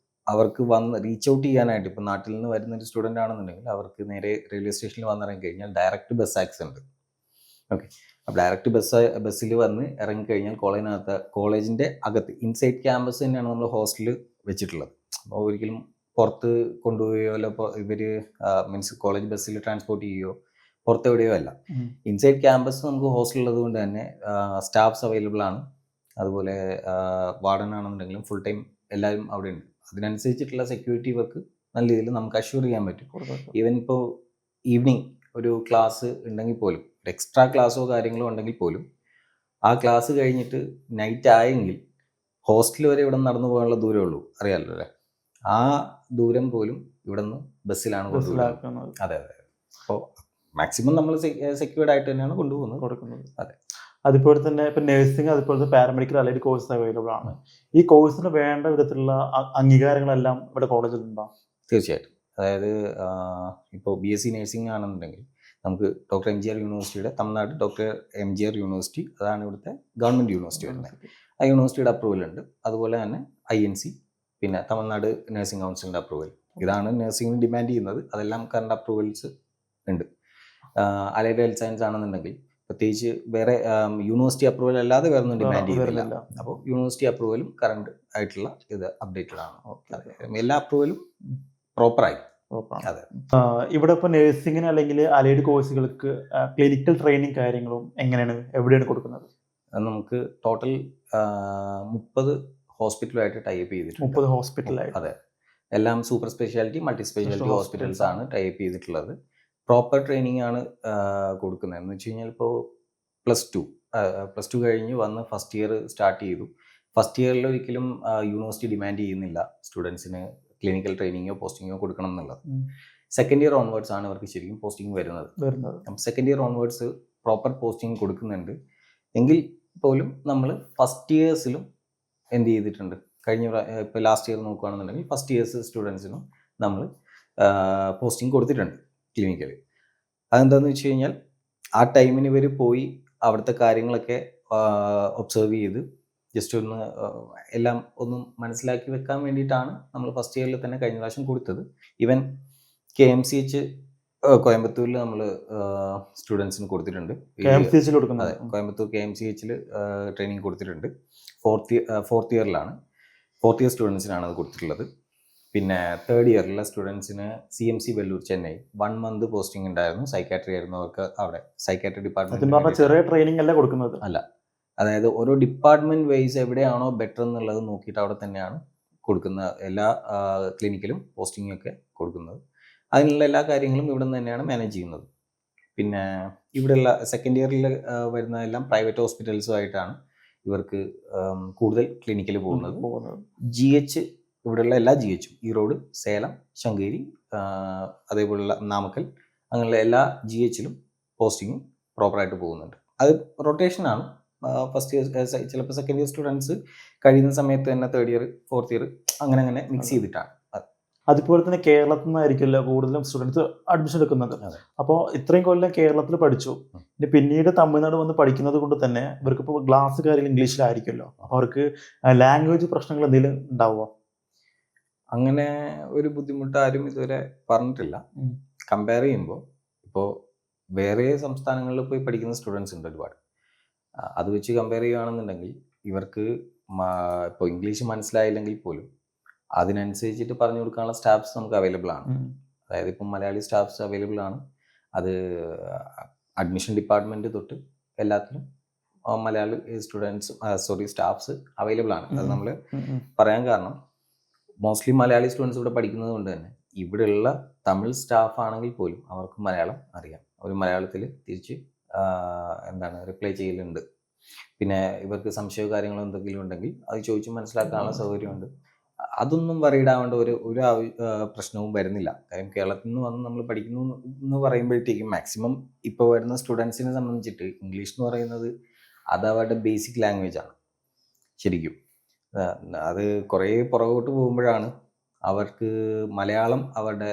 അവർക്ക് വന്ന് റീച്ച് ഔട്ട് ചെയ്യാനായിട്ട്, ഇപ്പോൾ നാട്ടിൽ നിന്ന് വരുന്ന ഒരു സ്റ്റുഡൻ്റ് ആണെന്നുണ്ടെങ്കിൽ അവർക്ക് നേരെ റെയിൽവേ സ്റ്റേഷനിൽ വന്നിറങ്ങി കഴിഞ്ഞാൽ ഡയറക്റ്റ് ബസ് ആക്സസ് ഉണ്ട്. ഓക്കെ, അപ്പോൾ ഡയറക്റ്റ് ബസ്സിൽ വന്ന് ഇറങ്ങിക്കഴിഞ്ഞാൽ കോളേജിൻ്റെ അകത്ത് ഇൻസൈഡ് ക്യാമ്പസ് തന്നെയാണ് നമ്മൾ ഹോസ്റ്റലിൽ വെച്ചിട്ടുള്ളത്. അപ്പോൾ ഒരിക്കലും പുറത്ത് കൊണ്ടുപോവുകയോ അല്ല ഇവർ മീൻസ് കോളേജ് ബസ്സിൽ ട്രാൻസ്പോർട്ട് ചെയ്യുകയോ പുറത്തെവിടെയോ അല്ല. ഇൻസൈഡ് ക്യാമ്പസ് നമുക്ക് ഹോസ്റ്റൽ ഉള്ളത് കൊണ്ട് തന്നെ സ്റ്റാഫ്സ് അവൈലബിൾ ആണ്. അതുപോലെ വാർഡൻ ആണെന്നുണ്ടെങ്കിലും ഫുൾ ടൈം എല്ലാവരും അവിടെ ഉണ്ട്. അതിനനുസരിച്ചിട്ടുള്ള സെക്യൂരിറ്റി വർക്ക് നല്ല രീതിയിൽ നമുക്ക് അഷ്യൂർ ചെയ്യാൻ പറ്റും. ഈവൻ ഇപ്പോൾ ഈവനിങ് ഒരു ക്ലാസ് ഉണ്ടെങ്കിൽ പോലും, എക്സ്ട്രാ ക്ലാസ്സോ കാര്യങ്ങളോ ഉണ്ടെങ്കിൽ പോലും, ആ ക്ലാസ് കഴിഞ്ഞിട്ട് നൈറ്റ് ആയെങ്കിൽ ഹോസ്റ്റൽ വരെ ഇവിടെ നടന്നു പോകാനുള്ള ദൂരമേ ഉള്ളൂ, അറിയാമല്ലോ അല്ലേ? ആ ദൂരം പോലും ഇവിടെ നിന്ന് ബസ്സിലാണ് കൊണ്ടുപോകുന്നത്. അതെ. അപ്പോൾ മാക്സിമം നമ്മൾ സെക്യൂർഡ് ആയിട്ട് തന്നെയാണ് കൊടുക്കുന്നത്. അതെ. അതുപോലെ തന്നെ ഇപ്പം നഴ്സിംഗ്, അതുപോലെ പാരാമെഡിക്കൽ അല്ലെങ്കിൽ കോഴ്സ് അവൈലബിൾ ആണ്. ഈ കോഴ്സിന് വേണ്ട വിധത്തിലുള്ള അംഗീകാരങ്ങളെല്ലാം ഇവിടെ കോളേജിലുണ്ടോ? തീർച്ചയായിട്ടും. അതായത് ഇപ്പോൾ BSc നഴ്സിംഗ് ആണെന്നുണ്ടെങ്കിൽ നമുക്ക് ഡോക്ടർ MGR യൂണിവേഴ്സിറ്റിയുടെ, തമിഴ്നാട് ഡോക്ടർ MGR യൂണിവേഴ്സിറ്റി, അതാണ് ഇവിടുത്തെ ഗവൺമെൻറ് യൂണിവേഴ്സിറ്റി വരുന്നത്. ആ യൂണിവേഴ്സിറ്റിയുടെ അപ്രൂവൽ ഉണ്ട്. അതുപോലെ തന്നെ INC, പിന്നെ തമിഴ്നാട് നഴ്സിംഗ് കൗൺസിലിൻ്റെ അപ്രൂവൽ. ഇതാണ് നഴ്സിംഗിന് ഡിമാൻഡ് ചെയ്യുന്നത്. അതെല്ലാം കറണ്ട് അപ്രൂവൽസ് ഉണ്ട്. അലൈഡ് ഹെൽത്ത് സയൻസ് ആണെന്നുണ്ടെങ്കിൽ പ്രത്യേകിച്ച് വേറെ യൂണിവേഴ്സിറ്റി അപ്രൂവൽ അല്ലാതെ വേറെ ഒന്നും ഡിമാൻഡ് ചെയ്യുന്നില്ല. അപ്പോൾ യൂണിവേഴ്സിറ്റി അപ്രൂവലും കറണ്ട് ആയിട്ടുള്ള ഇത് അപ്ഡേറ്റഡ് ആണ്. എല്ലാ അപ്രൂവലും പ്രോപ്പറായി. അതെ. ഇവിടെ ഇപ്പോൾ നഴ്സിംഗിന് അല്ലെങ്കിൽ അലൈഡ് കോഴ്സുകൾക്ക് ക്ലിനിക്കൽ ട്രെയിനിങ് കാര്യങ്ങളും എങ്ങനെയാണ്, എവിടെയാണ് കൊടുക്കുന്നത്? നമുക്ക് ടോട്ടൽ 30 ഹോസ്പിറ്റലുമായിട്ട് ടൈപ്പ് ചെയ്തിട്ടുണ്ട്. 30 ഹോസ്പിറ്റലായിട്ട്? അതെ. എല്ലാം super speciality, multi speciality hospitals ആണ് ടൈപ്പ് ചെയ്തിട്ടുള്ളത്. പ്രോപ്പർ ട്രെയിനിങ് ആണ് കൊടുക്കുന്നത്. എന്ന് വെച്ച് കഴിഞ്ഞാൽ ഇപ്പോൾ പ്ലസ് ടു കഴിഞ്ഞ് വന്ന് ഫസ്റ്റ് ഇയർ സ്റ്റാർട്ട് ചെയ്തു. ഫസ്റ്റ് ഇയറിൽ ഒരിക്കലും യൂണിവേഴ്സിറ്റി ഡിമാൻഡ് ചെയ്യുന്നില്ല സ്റ്റുഡൻസിന് ക്ലിനിക്കൽ ട്രെയിനിങ്ങോ പോസ്റ്റിങ്ങോ കൊടുക്കണം എന്നുള്ളത്. സെക്കൻഡ് ഇയർ ഓൺവേർഡ്സ് ആണ് ഇവർക്ക് ശരിക്കും പോസ്റ്റിംഗ് വരുന്നത്. Second year onwards proper posting കൊടുക്കുന്നുണ്ട്. എങ്കിൽ പോലും നമ്മൾ ഫസ്റ്റ് ഇയേഴ്സിലും എന്ത് ചെയ്തിട്ടുണ്ട്, ഇപ്പോൾ ലാസ്റ്റ് ഇയർ നോക്കുകയാണെന്നുണ്ടെങ്കിൽ ഫസ്റ്റ് ഇയേഴ്സ് സ്റ്റുഡൻസിനും നമ്മൾ പോസ്റ്റിംഗ് കൊടുത്തിട്ടുണ്ട് ക്ലിനിക്കൽ. അതെന്താണെന്ന് വെച്ച് കഴിഞ്ഞാൽ ആ ടൈമിന് ഇവർ പോയി അവിടുത്തെ കാര്യങ്ങളൊക്കെ ഒബ്സർവ് ചെയ്ത് ജസ്റ്റ് ഒന്ന് എല്ലാം ഒന്ന് മനസ്സിലാക്കി വെക്കാൻ വേണ്ടിയിട്ടാണ് നമ്മൾ ഫസ്റ്റ് ഇയറിൽ തന്നെ കഴിഞ്ഞ പ്രാവശ്യം കൊടുത്തത്. ഈവൻ KMCH കോയമ്പത്തൂരിൽ നമ്മൾ സ്റ്റുഡൻസിന് കൊടുത്തിട്ടുണ്ട്. അതെ, കോയമ്പത്തൂർ KMCHൽ ട്രെയിനിങ് കൊടുത്തിട്ടുണ്ട്. ഫോർത്ത് ഇയറിലാണ്, ഫോർത്ത് ഇയർ സ്റ്റുഡൻസിനാണ് അത് കൊടുത്തിട്ടുള്ളത്. പിന്നെ തേർഡ് ഇയറിലുള്ള സ്റ്റുഡൻസിന് CMC Vellore Chennai 1 month posting ഉണ്ടായിരുന്നു. സൈക്കാട്രി ആയിരുന്നു അവർക്ക് അവിടെ. Psychiatry department. ചെറിയ ട്രെയിനിങ് അല്ല കൊടുക്കുന്നത്. അല്ല, അതായത് ഓരോ ഡിപ്പാർട്ട്മെൻറ്റ് വൈസ് എവിടെയാണോ ബെറ്റർ എന്നുള്ളത് നോക്കിയിട്ട് അവിടെ തന്നെയാണ് കൊടുക്കുന്ന എല്ലാ ക്ലിനിക്കിലും പോസ്റ്റിംഗ് ഒക്കെ കൊടുക്കുന്നത്. അതിനുള്ള എല്ലാ കാര്യങ്ങളും ഇവിടെ നിന്ന് തന്നെയാണ് മാനേജ് ചെയ്യുന്നത്. പിന്നെ ഇവിടെയുള്ള സെക്കൻഡ് ഇയറിൽ വരുന്നതെല്ലാം പ്രൈവറ്റ് ഹോസ്പിറ്റൽസുമായിട്ടാണ് ഇവർക്ക് കൂടുതൽ ക്ലിനിക്കിൽ പോകുന്നത്. GH ഇവിടെയുള്ള എല്ലാ GHും ഈറോഡ്, സേലം, ശങ്കേരി, അതേപോലുള്ള നാമക്കൽ, അങ്ങനെയുള്ള എല്ലാ GHലും പോസ്റ്റിങ്ങും പ്രോപ്പറായിട്ട് പോകുന്നുണ്ട്. അത് റൊട്ടേഷനാണ്. ഫസ്റ്റ് ഇയർ ചിലപ്പോൾ സെക്കൻഡ് ഇയർ സ്റ്റുഡൻസ് കഴിയുന്ന സമയത്ത് തന്നെ തേർഡ് ഇയർ, ഫോർത്ത് ഇയർ അങ്ങനെ മിക്സ് ചെയ്തിട്ടാണ്. അതുപോലെ തന്നെ കേരളത്തിൽ നിന്നായിരിക്കില്ല കൂടുതലും സ്റ്റുഡൻസ് അഡ്മിഷൻ എടുക്കുന്നത്. അപ്പോൾ ഇത്രയും കൊല്ലം കേരളത്തിൽ പഠിച്ചു, പിന്നീട് തമിഴ്നാട് വന്ന് പഠിക്കുന്നത് കൊണ്ട് തന്നെ ഇവർക്ക് ഇപ്പോൾ ക്ലാസ് കാര്യങ്ങൾ ഇംഗ്ലീഷിലായിരിക്കുമല്ലോ. അപ്പോൾ അവർക്ക് ലാംഗ്വേജ് പ്രശ്നങ്ങൾ എന്തെങ്കിലും ഉണ്ടാവുമോ? അങ്ങനെ ഒരു ബുദ്ധിമുട്ട് ആരും ഇതുവരെ പറഞ്ഞിട്ടില്ല. കമ്പയർ ചെയ്യുമ്പോൾ ഇപ്പോൾ വേറെ സംസ്ഥാനങ്ങളിൽ പോയി പഠിക്കുന്ന സ്റ്റുഡൻസ് ഉണ്ട് ഒരുപാട്. അത് വെച്ച് കമ്പയർ ചെയ്യുകയാണെന്നുണ്ടെങ്കിൽ ഇവർക്ക് ഇപ്പോൾ ഇംഗ്ലീഷ് മനസ്സിലായില്ലെങ്കിൽ പോലും അതിനനുസരിച്ചിട്ട് പറഞ്ഞു കൊടുക്കാനുള്ള സ്റ്റാഫ്സ് നമുക്ക് അവൈലബിൾ ആണ്. അതായത് ഇപ്പം മലയാളി സ്റ്റാഫ്സ് അവൈലബിൾ ആണ്. അത് അഡ്മിഷൻ ഡിപ്പാർട്ട്മെൻറ്റ് തൊട്ട് എല്ലാത്തിലും മലയാളി സ്റ്റാഫ്സ് അവൈലബിൾ ആണ്. അത് നമ്മൾ പറയാൻ കാരണം മോസ്റ്റ്ലി മലയാളി സ്റ്റുഡൻസ് ഇവിടെ പഠിക്കുന്നത് കൊണ്ട് തന്നെ ഇവിടെയുള്ള തമിഴ് സ്റ്റാഫ് ആണെങ്കിൽ പോലും അവർക്ക് മലയാളം അറിയാം. അവർ മലയാളത്തിൽ തിരിച്ച് റിപ്ലൈ ചെയ്യലുണ്ട്. പിന്നെ ഇവർക്ക് സംശയമോ കാര്യങ്ങളോ എന്തെങ്കിലും ഉണ്ടെങ്കിൽ അത് ചോദിച്ച് മനസ്സിലാക്കാനുള്ള സൗകര്യമുണ്ട്. അതൊന്നും വറീഡാവേണ്ട ഒരു പ്രശ്നവും വരുന്നില്ല. കാര്യം കേരളത്തിൽ നിന്ന് വന്ന് നമ്മൾ പഠിക്കുന്നു എന്ന് പറയുമ്പോഴത്തേക്കും മാക്സിമം ഇപ്പോൾ വരുന്ന സ്റ്റുഡൻസിനെ സംബന്ധിച്ചിട്ട് ഇംഗ്ലീഷ് എന്ന് പറയുന്നത് അത് അവരുടെ ബേസിക് ലാംഗ്വേജ് ആണ് ശരിക്കും. അത് കുറേ പുറകോട്ട് പോകുമ്പോഴാണ് അവർക്ക് മലയാളം അവരുടെ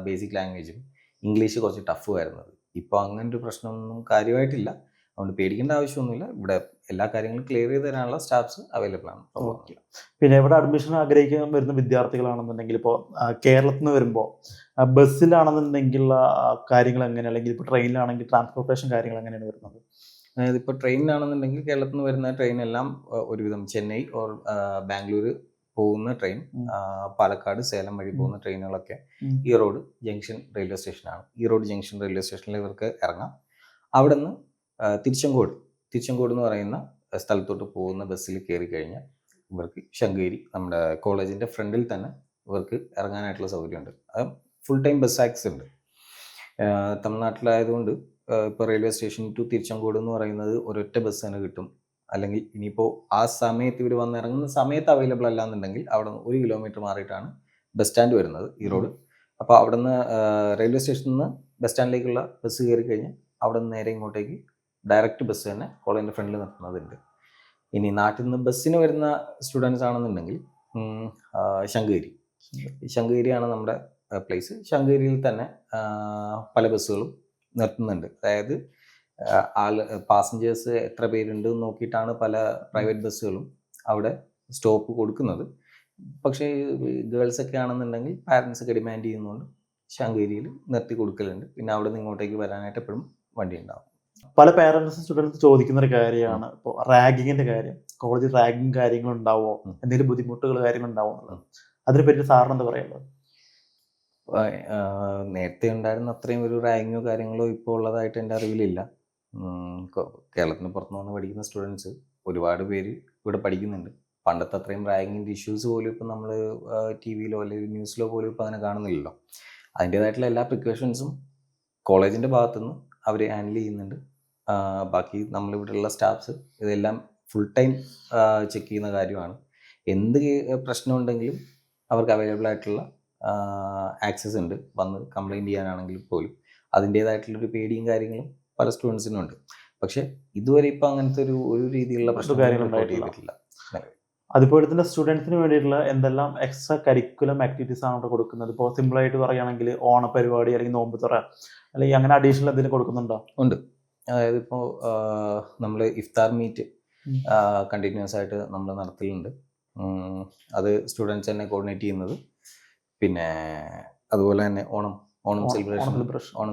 ബേസിക് ലാംഗ്വേജും ഇംഗ്ലീഷ് കുറച്ച് ടഫ് വരുന്നത്. ഇപ്പോൾ അങ്ങനൊരു പ്രശ്നമൊന്നും കാര്യമായിട്ടില്ല. അതുകൊണ്ട് പേടിക്കേണ്ട ആവശ്യമൊന്നുമില്ല. ഇവിടെ എല്ലാ കാര്യങ്ങളും ക്ലിയർ ചെയ്ത് തരാനുള്ള സ്റ്റാഫ്സ് അവൈലബിൾ ആണ്. പിന്നെ ഇവിടെ അഡ്മിഷൻ ആഗ്രഹിക്കാൻ വരുന്ന വിദ്യാർത്ഥികളാണെന്നുണ്ടെങ്കിൽ ഇപ്പോൾ കേരളത്തിൽ നിന്ന് വരുമ്പോൾ ബസ്സിലാണെന്നുണ്ടെങ്കിലുള്ള കാര്യങ്ങൾ എങ്ങനെയാണ്, അല്ലെങ്കിൽ ഇപ്പോൾ ട്രെയിനിലാണെങ്കിൽ ട്രാൻസ്പോർട്ടേഷൻ കാര്യങ്ങൾ എങ്ങനെയാണ് വരുന്നത്? അതായത് ഇപ്പോൾ ട്രെയിനിലാണെന്നുണ്ടെങ്കിൽ കേരളത്തിൽ നിന്ന് വരുന്ന ട്രെയിൻ എല്ലാം ഒരുവിധം ചെന്നൈ ഓർ ബാംഗ്ലൂർ പോകുന്ന ട്രെയിൻ, പാലക്കാട്, സേലം വഴി പോകുന്ന ട്രെയിനുകളൊക്കെ ഈറോഡ് ജംഗ്ഷൻ റെയിൽവേ സ്റ്റേഷനാണ്. ഈറോഡ് ജംഗ്ഷൻ റെയിൽവേ സ്റ്റേഷനിൽ ഇവർക്ക് ഇറങ്ങാം. അവിടെ നിന്ന് തിരുച്ചെങ്കോട് എന്ന് പറയുന്ന സ്ഥലത്തോട്ട് പോകുന്ന ബസ്സിൽ കയറി കഴിഞ്ഞാൽ ഇവർക്ക് ശങ്കേരി നമ്മുടെ കോളേജിൻ്റെ ഫ്രണ്ടിൽ തന്നെ ഇവർക്ക് ഇറങ്ങാനായിട്ടുള്ള സൗകര്യമുണ്ട്. അത് ഫുൾ ടൈം ബസ് ആക്സസ് ഉണ്ട്. തമിഴ്നാട്ടിലായതുകൊണ്ട് ഇപ്പോൾ റെയിൽവേ സ്റ്റേഷൻ ടു തിരുച്ചെങ്കോട് എന്ന് പറയുന്നത് ഒരൊറ്റ ബസ് തന്നെ കിട്ടും. അല്ലെങ്കിൽ ഇനിയിപ്പോൾ ആ സമയത്ത് ഇവർ വന്നിറങ്ങുന്ന സമയത്ത് അവൈലബിൾ അല്ല എന്നുണ്ടെങ്കിൽ അവിടെ നിന്ന് 1 കിലോമീറ്റർ മാറിയിട്ടാണ് ബസ് സ്റ്റാൻഡ് വരുന്നത്, ഈറോഡ്. അപ്പോൾ അവിടെ നിന്ന് റെയിൽവേ സ്റ്റേഷനിൽ നിന്ന് ബസ് സ്റ്റാൻഡിലേക്കുള്ള ബസ് കയറി കഴിഞ്ഞാൽ അവിടെ നിന്ന് നേരെ ഇങ്ങോട്ടേക്ക് ഡയറക്റ്റ് ബസ് തന്നെ കോളേജിൻ്റെ ഫ്രണ്ടിൽ നിർത്തുന്നതുണ്ട്. ഇനി നാട്ടിൽ നിന്ന് ബസ്സിന് വരുന്ന സ്റ്റുഡൻസ് ആണെന്നുണ്ടെങ്കിൽ ശങ്കേരിയാണ് നമ്മുടെ പ്ലേസ്. ശങ്കേരിയിൽ തന്നെ പല ബസ്സുകളും നിർത്തുന്നുണ്ട്. അതായത് പാസഞ്ചേഴ്സ് എത്ര പേരുണ്ട് നോക്കിയിട്ടാണ് പല പ്രൈവറ്റ് ബസ്സുകളും അവിടെ സ്റ്റോപ്പ് കൊടുക്കുന്നത്. പക്ഷേ ഗേൾസൊക്കെ ആണെന്നുണ്ടെങ്കിൽ പാരൻസൊക്കെ ഡിമാൻഡ് ചെയ്യുന്നതുകൊണ്ട് ശങ്കേരിയിൽ നിർത്തി കൊടുക്കലുണ്ട്. പിന്നെ അവിടെ നിന്ന് ഇങ്ങോട്ടേക്ക് വരാനായിട്ട് എപ്പോഴും വണ്ടി ഉണ്ടാവും. പല പാരൻസ് സ്റ്റുഡൻസ് ചോദിക്കുന്ന ഒരു കാര്യമാണ് ഇപ്പോൾ റാഗിങ്ങിന്റെ കാര്യം. കോളേജിൽ റാഗിങ് കാര്യങ്ങൾ ഉണ്ടാവോ, എന്തെങ്കിലും ബുദ്ധിമുട്ടുകൾ കാര്യങ്ങൾ ഉണ്ടാവോ എന്നുള്ളത്. അതിനെപ്പറ്റി സാറിന് എന്താ പറയുള്ളത്? നേരത്തെ ഉണ്ടായിരുന്ന അത്രയും ഒരു റാഗിങ്ങോ കാര്യങ്ങളോ ഇപ്പോൾ ഉള്ളതായിട്ട് എൻ്റെ അറിവിലില്ല. കേരളത്തിന് പുറത്ത് നിന്ന് പഠിക്കുന്ന സ്റ്റുഡൻസ് ഒരുപാട് പേര് ഇവിടെ പഠിക്കുന്നുണ്ട്. പണ്ടത്തെ അത്രയും റാഗിങ്ങിൻ്റെ ഇഷ്യൂസ് പോലും ഇപ്പം നമ്മൾ TV-യിലോ അല്ലെങ്കിൽ ന്യൂസിലോ പോലും ഇപ്പം അങ്ങനെ കാണുന്നില്ലല്ലോ. അതിൻ്റേതായിട്ടുള്ള എല്ലാ പ്രിക്കോഷൻസും കോളേജിൻ്റെ ഭാഗത്തുനിന്ന് അവർ ഹാൻഡിൽ ചെയ്യുന്നുണ്ട്. ബാക്കി നമ്മളിവിടെയുള്ള സ്റ്റാഫ്സ് ഇതെല്ലാം ഫുൾ ടൈം ചെക്ക് ചെയ്യുന്ന കാര്യമാണ്. എന്ത് പ്രശ്നമുണ്ടെങ്കിലും അവർക്ക് അവൈലബിൾ ആയിട്ടുള്ള ആക്സസ് ഉണ്ട്. വന്ന് കംപ്ലൈൻറ്റ് ചെയ്യാനാണെങ്കിൽ പോലും അതിൻ്റേതായിട്ടുള്ളൊരു പേടിയും കാര്യങ്ങളും പല സ്റ്റുഡൻസിനും ഉണ്ട്. പക്ഷേ ഇതുവരെ ഇപ്പം അങ്ങനത്തെ ഒരു രീതിയിലുള്ള പ്രശ്നം ചെയ്തിട്ടില്ല. അതുപോലെ തന്നെ സ്റ്റുഡൻസിന് വേണ്ടിയിട്ടുള്ള എന്തെല്ലാം എക്സ്ട്രാ കരിക്കുലം ആക്ടിവിറ്റീസ് ആണ് അവിടെ കൊടുക്കുന്നത്? ഇപ്പോൾ സിമ്പിളായിട്ട് പറയുകയാണെങ്കിൽ ഓണപരിപാടി അല്ലെങ്കിൽ നോമ്പ് തുറ അല്ലെങ്കിൽ അങ്ങനെ അഡീഷണൽ എന്തെങ്കിലും കൊടുക്കുന്നുണ്ടോ? ഉണ്ട്. അതായത് ഇപ്പോൾ നമ്മൾ ഇഫ്താർ മീറ്റ് കണ്ടിന്യൂസ് ആയിട്ട് നമ്മൾ നടത്തലുണ്ട്. അത് സ്റ്റുഡൻസ് തന്നെ കോർഡിനേറ്റ് ചെയ്യുന്നത്. പിന്നെ അതുപോലെ തന്നെ ഓണം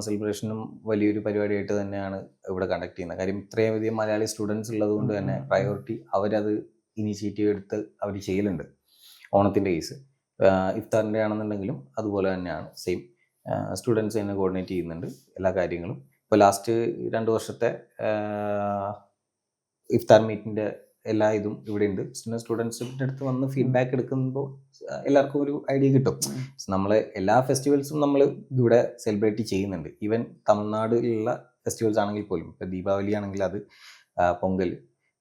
സെലിബ്രേഷനും വലിയൊരു പരിപാടിയായിട്ട് തന്നെയാണ് ഇവിടെ കണ്ടക്ട് ചെയ്യുന്നത്. കാര്യം ഇത്രയധികം മലയാളി സ്റ്റുഡൻസ് ഉള്ളത് കൊണ്ട് തന്നെ പ്രയോറിറ്റി അവരത് ഇനീഷ്യേറ്റീവ് എടുത്ത് അവർ ചെയ്യലുണ്ട്. ഓണത്തിൻ്റെ കേസ് ഇഫ്താറിൻ്റെ ആണെന്നുണ്ടെങ്കിലും അതുപോലെ തന്നെയാണ്. സെയിം സ്റ്റുഡൻസ് തന്നെ കോർഡിനേറ്റ് ചെയ്യുന്നുണ്ട് എല്ലാ കാര്യങ്ങളും. ഇപ്പോൾ ലാസ്റ്റ് 2 വർഷത്തെ ഇഫ്താർ മീറ്റിൻ്റെ എല്ലാ ഇതും ഇവിടെ ഉണ്ട്. പിന്നെ സ്റ്റുഡൻസിൻ്റെ അടുത്ത് വന്ന് ഫീഡ്ബാക്ക് എടുക്കുമ്പോൾ എല്ലാവർക്കും ഒരു ഐഡിയ കിട്ടും. നമ്മൾ എല്ലാ ഫെസ്റ്റിവൽസും നമ്മൾ ഇവിടെ സെലിബ്രേറ്റ് ചെയ്യുന്നുണ്ട്. ഈവൻ തമിഴ്നാട്ടിലുള്ള ഫെസ്റ്റിവൽസ് ആണെങ്കിൽ പോലും, ഇപ്പോൾ ദീപാവലി ആണെങ്കിൽ അത്, പൊങ്കൽ,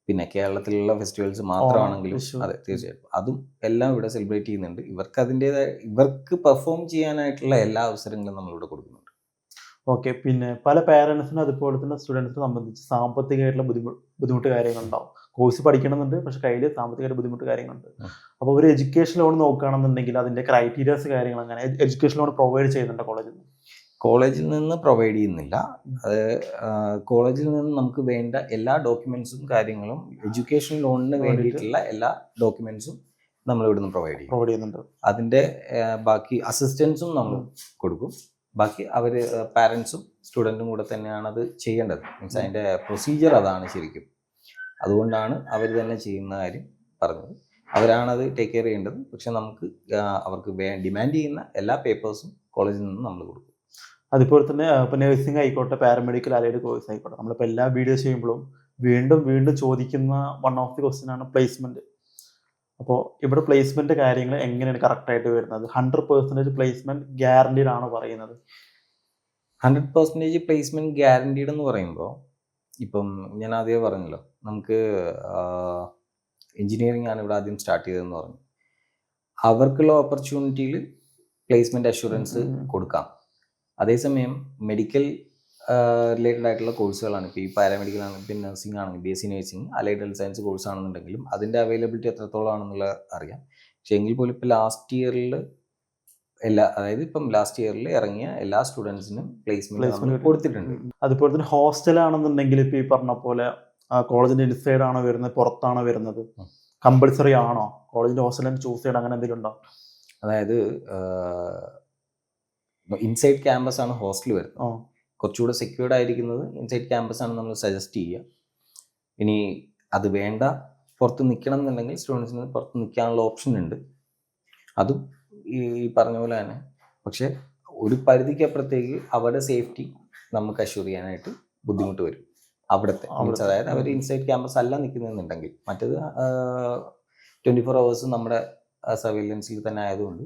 പിന്നെ കേരളത്തിലുള്ള ഫെസ്റ്റിവൽസ് മാത്രമാണെങ്കിലും അതെ തീർച്ചയായിട്ടും അതും എല്ലാം ഇവിടെ സെലിബ്രേറ്റ് ചെയ്യുന്നുണ്ട്. ഇവർക്ക് അതിൻ്റെതായ ഇവർക്ക് പെർഫോം ചെയ്യാനായിട്ടുള്ള എല്ലാ അവസരങ്ങളും നമ്മളിവിടെ കൊടുക്കുന്നുണ്ട്. ഓക്കെ. പിന്നെ പല പാരൻസിനും അതുപോലെ തന്നെ സ്റ്റുഡൻസിനെ സംബന്ധിച്ച് സാമ്പത്തികമായിട്ടുള്ള ബുദ്ധിമുട്ട് കാര്യങ്ങളുണ്ടാവും. കോഴ്സ് പഠിക്കണമെന്നുണ്ട്, പക്ഷെ കയ്യിൽ സാമ്പത്തികമായിട്ട് ബുദ്ധിമുട്ട് കാര്യങ്ങളുണ്ട്. അപ്പോൾ ഒരു എഡ്യൂക്കേഷൻ ലോൺ നോക്കുകയാണെന്നുണ്ടെങ്കിൽ അതിൻ്റെ ക്രൈറ്റീരിയാസ് കാര്യങ്ങൾ അങ്ങനെ എഡ്യൂക്കേഷൻ ലോൺ പ്രൊവൈഡ് ചെയ്യുന്നുണ്ട് കോളേജിൽ നിന്ന് പ്രൊവൈഡ് ചെയ്യുന്നില്ല. അത് കോളേജിൽ നിന്ന് നമുക്ക് വേണ്ട എല്ലാ ഡോക്യുമെന്റ്സും കാര്യങ്ങളും, എഡ്യൂക്കേഷൻ ലോണിന് വേണ്ടിയിട്ടുള്ള എല്ലാ ഡോക്യുമെന്റ്സും നമ്മൾ ഇവിടുന്ന് പ്രൊവൈഡ് ചെയ്യുന്നുണ്ട്. അതിൻ്റെ ബാക്കി അസിസ്റ്റൻസും നമ്മൾ കൊടുക്കും. ബാക്കി അവർ പാരൻസും സ്റ്റുഡൻറ്റും കൂടെ തന്നെയാണ് അത് ചെയ്യേണ്ടത്. മീൻസ് അതിൻ്റെ പ്രൊസീജിയർ അതാണ് ശരിക്കും. അതുകൊണ്ടാണ് അവർ തന്നെ ചെയ്യുന്ന കാര്യം പറഞ്ഞത്. അവരാണത് ടേക്ക് കെയർ ചെയ്യേണ്ടത്. പക്ഷെ നമുക്ക് അവർക്ക് ഡിമാൻഡ് ചെയ്യുന്ന എല്ലാ പേപ്പേഴ്സും കോളേജിൽ നിന്ന് നമ്മൾ കൊടുക്കും. അതുപോലെ തന്നെ ഇപ്പോൾ നഴ്സിംഗ് ആയിക്കോട്ടെ, പാരാമെഡിക്കൽ അലൈഡ് കോഴ്സ് ആയിക്കോട്ടെ, നമ്മളിപ്പോൾ എല്ലാ വീഡിയോസ് ചെയ്യുമ്പോഴും വീണ്ടും ചോദിക്കുന്ന വൺ ഓഫ് ദി ക്വസ്റ്റ്യൻ ആണ് പ്ലേസ്മെൻറ്റ്. അപ്പോൾ ഇവിടെ പ്ലേസ്മെൻറ്റ് കാര്യങ്ങൾ എങ്ങനെയാണ് കറക്റ്റായിട്ട് വരുന്നത്? 100% പ്ലേസ്മെൻറ്റ് ഗ്യാരണ്ടീഡ് ആണ് പറയുന്നത്. 100% പ്ലേസ്മെൻറ്റ് ഗ്യാരണ്ടീഡ് എന്ന് പറയുമ്പോൾ, ഇപ്പം ഞാൻ ആദ്യമേ പറഞ്ഞല്ലോ, നമുക്ക് എൻജിനീയറിംഗ് ആണ് ഇവിടെ ആദ്യം സ്റ്റാർട്ട് ചെയ്തതെന്ന് പറഞ്ഞു. അവർക്കുള്ള ഓപ്പർച്യൂണിറ്റിയിൽ പ്ലേസ്മെൻറ്റ് അഷുറൻസ് കൊടുക്കാം. അതേസമയം മെഡിക്കൽ റിലേറ്റഡ് ആയിട്ടുള്ള കോഴ്സുകളാണ്, ഇപ്പോൾ ഈ പാരാമെഡിക്കൽ ആണെങ്കിൽ, പിന്നെ നഴ്സിംഗ് ആണെങ്കിൽ BSc nursing, allied health science course ആണെന്നുണ്ടെങ്കിലും അതിൻ്റെ അവൈലബിലിറ്റി എത്രത്തോളം ആണെന്നുള്ളത് അറിയാം. പക്ഷേ എങ്കിൽ പോലും ഇപ്പോൾ ലാസ്റ്റ് ഇയറിൽ ഇപ്പം ലാസ്റ്റ് ഇയറിൽ ഇറങ്ങിയ എല്ലാ സ്റ്റുഡൻസിനും പ്ലേസ്മെന്റ് കൊടുത്തിട്ടുണ്ട്. അതുപോലെ തന്നെ ഹോസ്റ്റലാണെന്നുണ്ടെങ്കിൽ ഇപ്പോൾ ഈ പറഞ്ഞ പോലെ കോളേജിൻ്റെ ഇൻസൈഡ് ആണോ വരുന്നത്, പുറത്താണോ വരുന്നത്, കമ്പൾസറി ആണോ കോളേജിൻ്റെ ഹോസ്റ്റലിന് ചൂസ് ചെയ്യണം, അങ്ങനെ എന്തെങ്കിലും ഉണ്ടോ? അതായത് ഇൻസൈഡ് ക്യാമ്പസ് ആണ് ഹോസ്റ്റൽ വരുന്നത്. കുറച്ചുകൂടെ സെക്യൂർഡ് ആയിരിക്കുന്നത് ഇൻസൈഡ് ക്യാമ്പസ് ആണ് നമ്മൾ സജസ്റ്റ് ചെയ്യുക. ഇനി അത് വേണ്ട, പുറത്ത് നിൽക്കണം എന്നുണ്ടെങ്കിൽ സ്റ്റുഡൻസിന് പുറത്ത് നിൽക്കാനുള്ള ഓപ്ഷൻ ഉണ്ട്. അതും ഈ പറഞ്ഞ പോലെ തന്നെ. പക്ഷെ ഒരു പരിധിക്കപ്പുറത്തേക്ക് അവരുടെ സേഫ്റ്റി നമുക്ക് അഷ്യൂർ ചെയ്യാനായിട്ട് ബുദ്ധിമുട്ട് വരും അവിടുത്തെ. അതായത് അവർ ഇൻസൈഡ് ക്യാമ്പസ് അല്ല നിൽക്കുന്നതെന്നുണ്ടെങ്കിൽ, മറ്റേത് 24 hours നമ്മുടെ സർവൈലൻസിൽ തന്നെ ആയതുകൊണ്ട്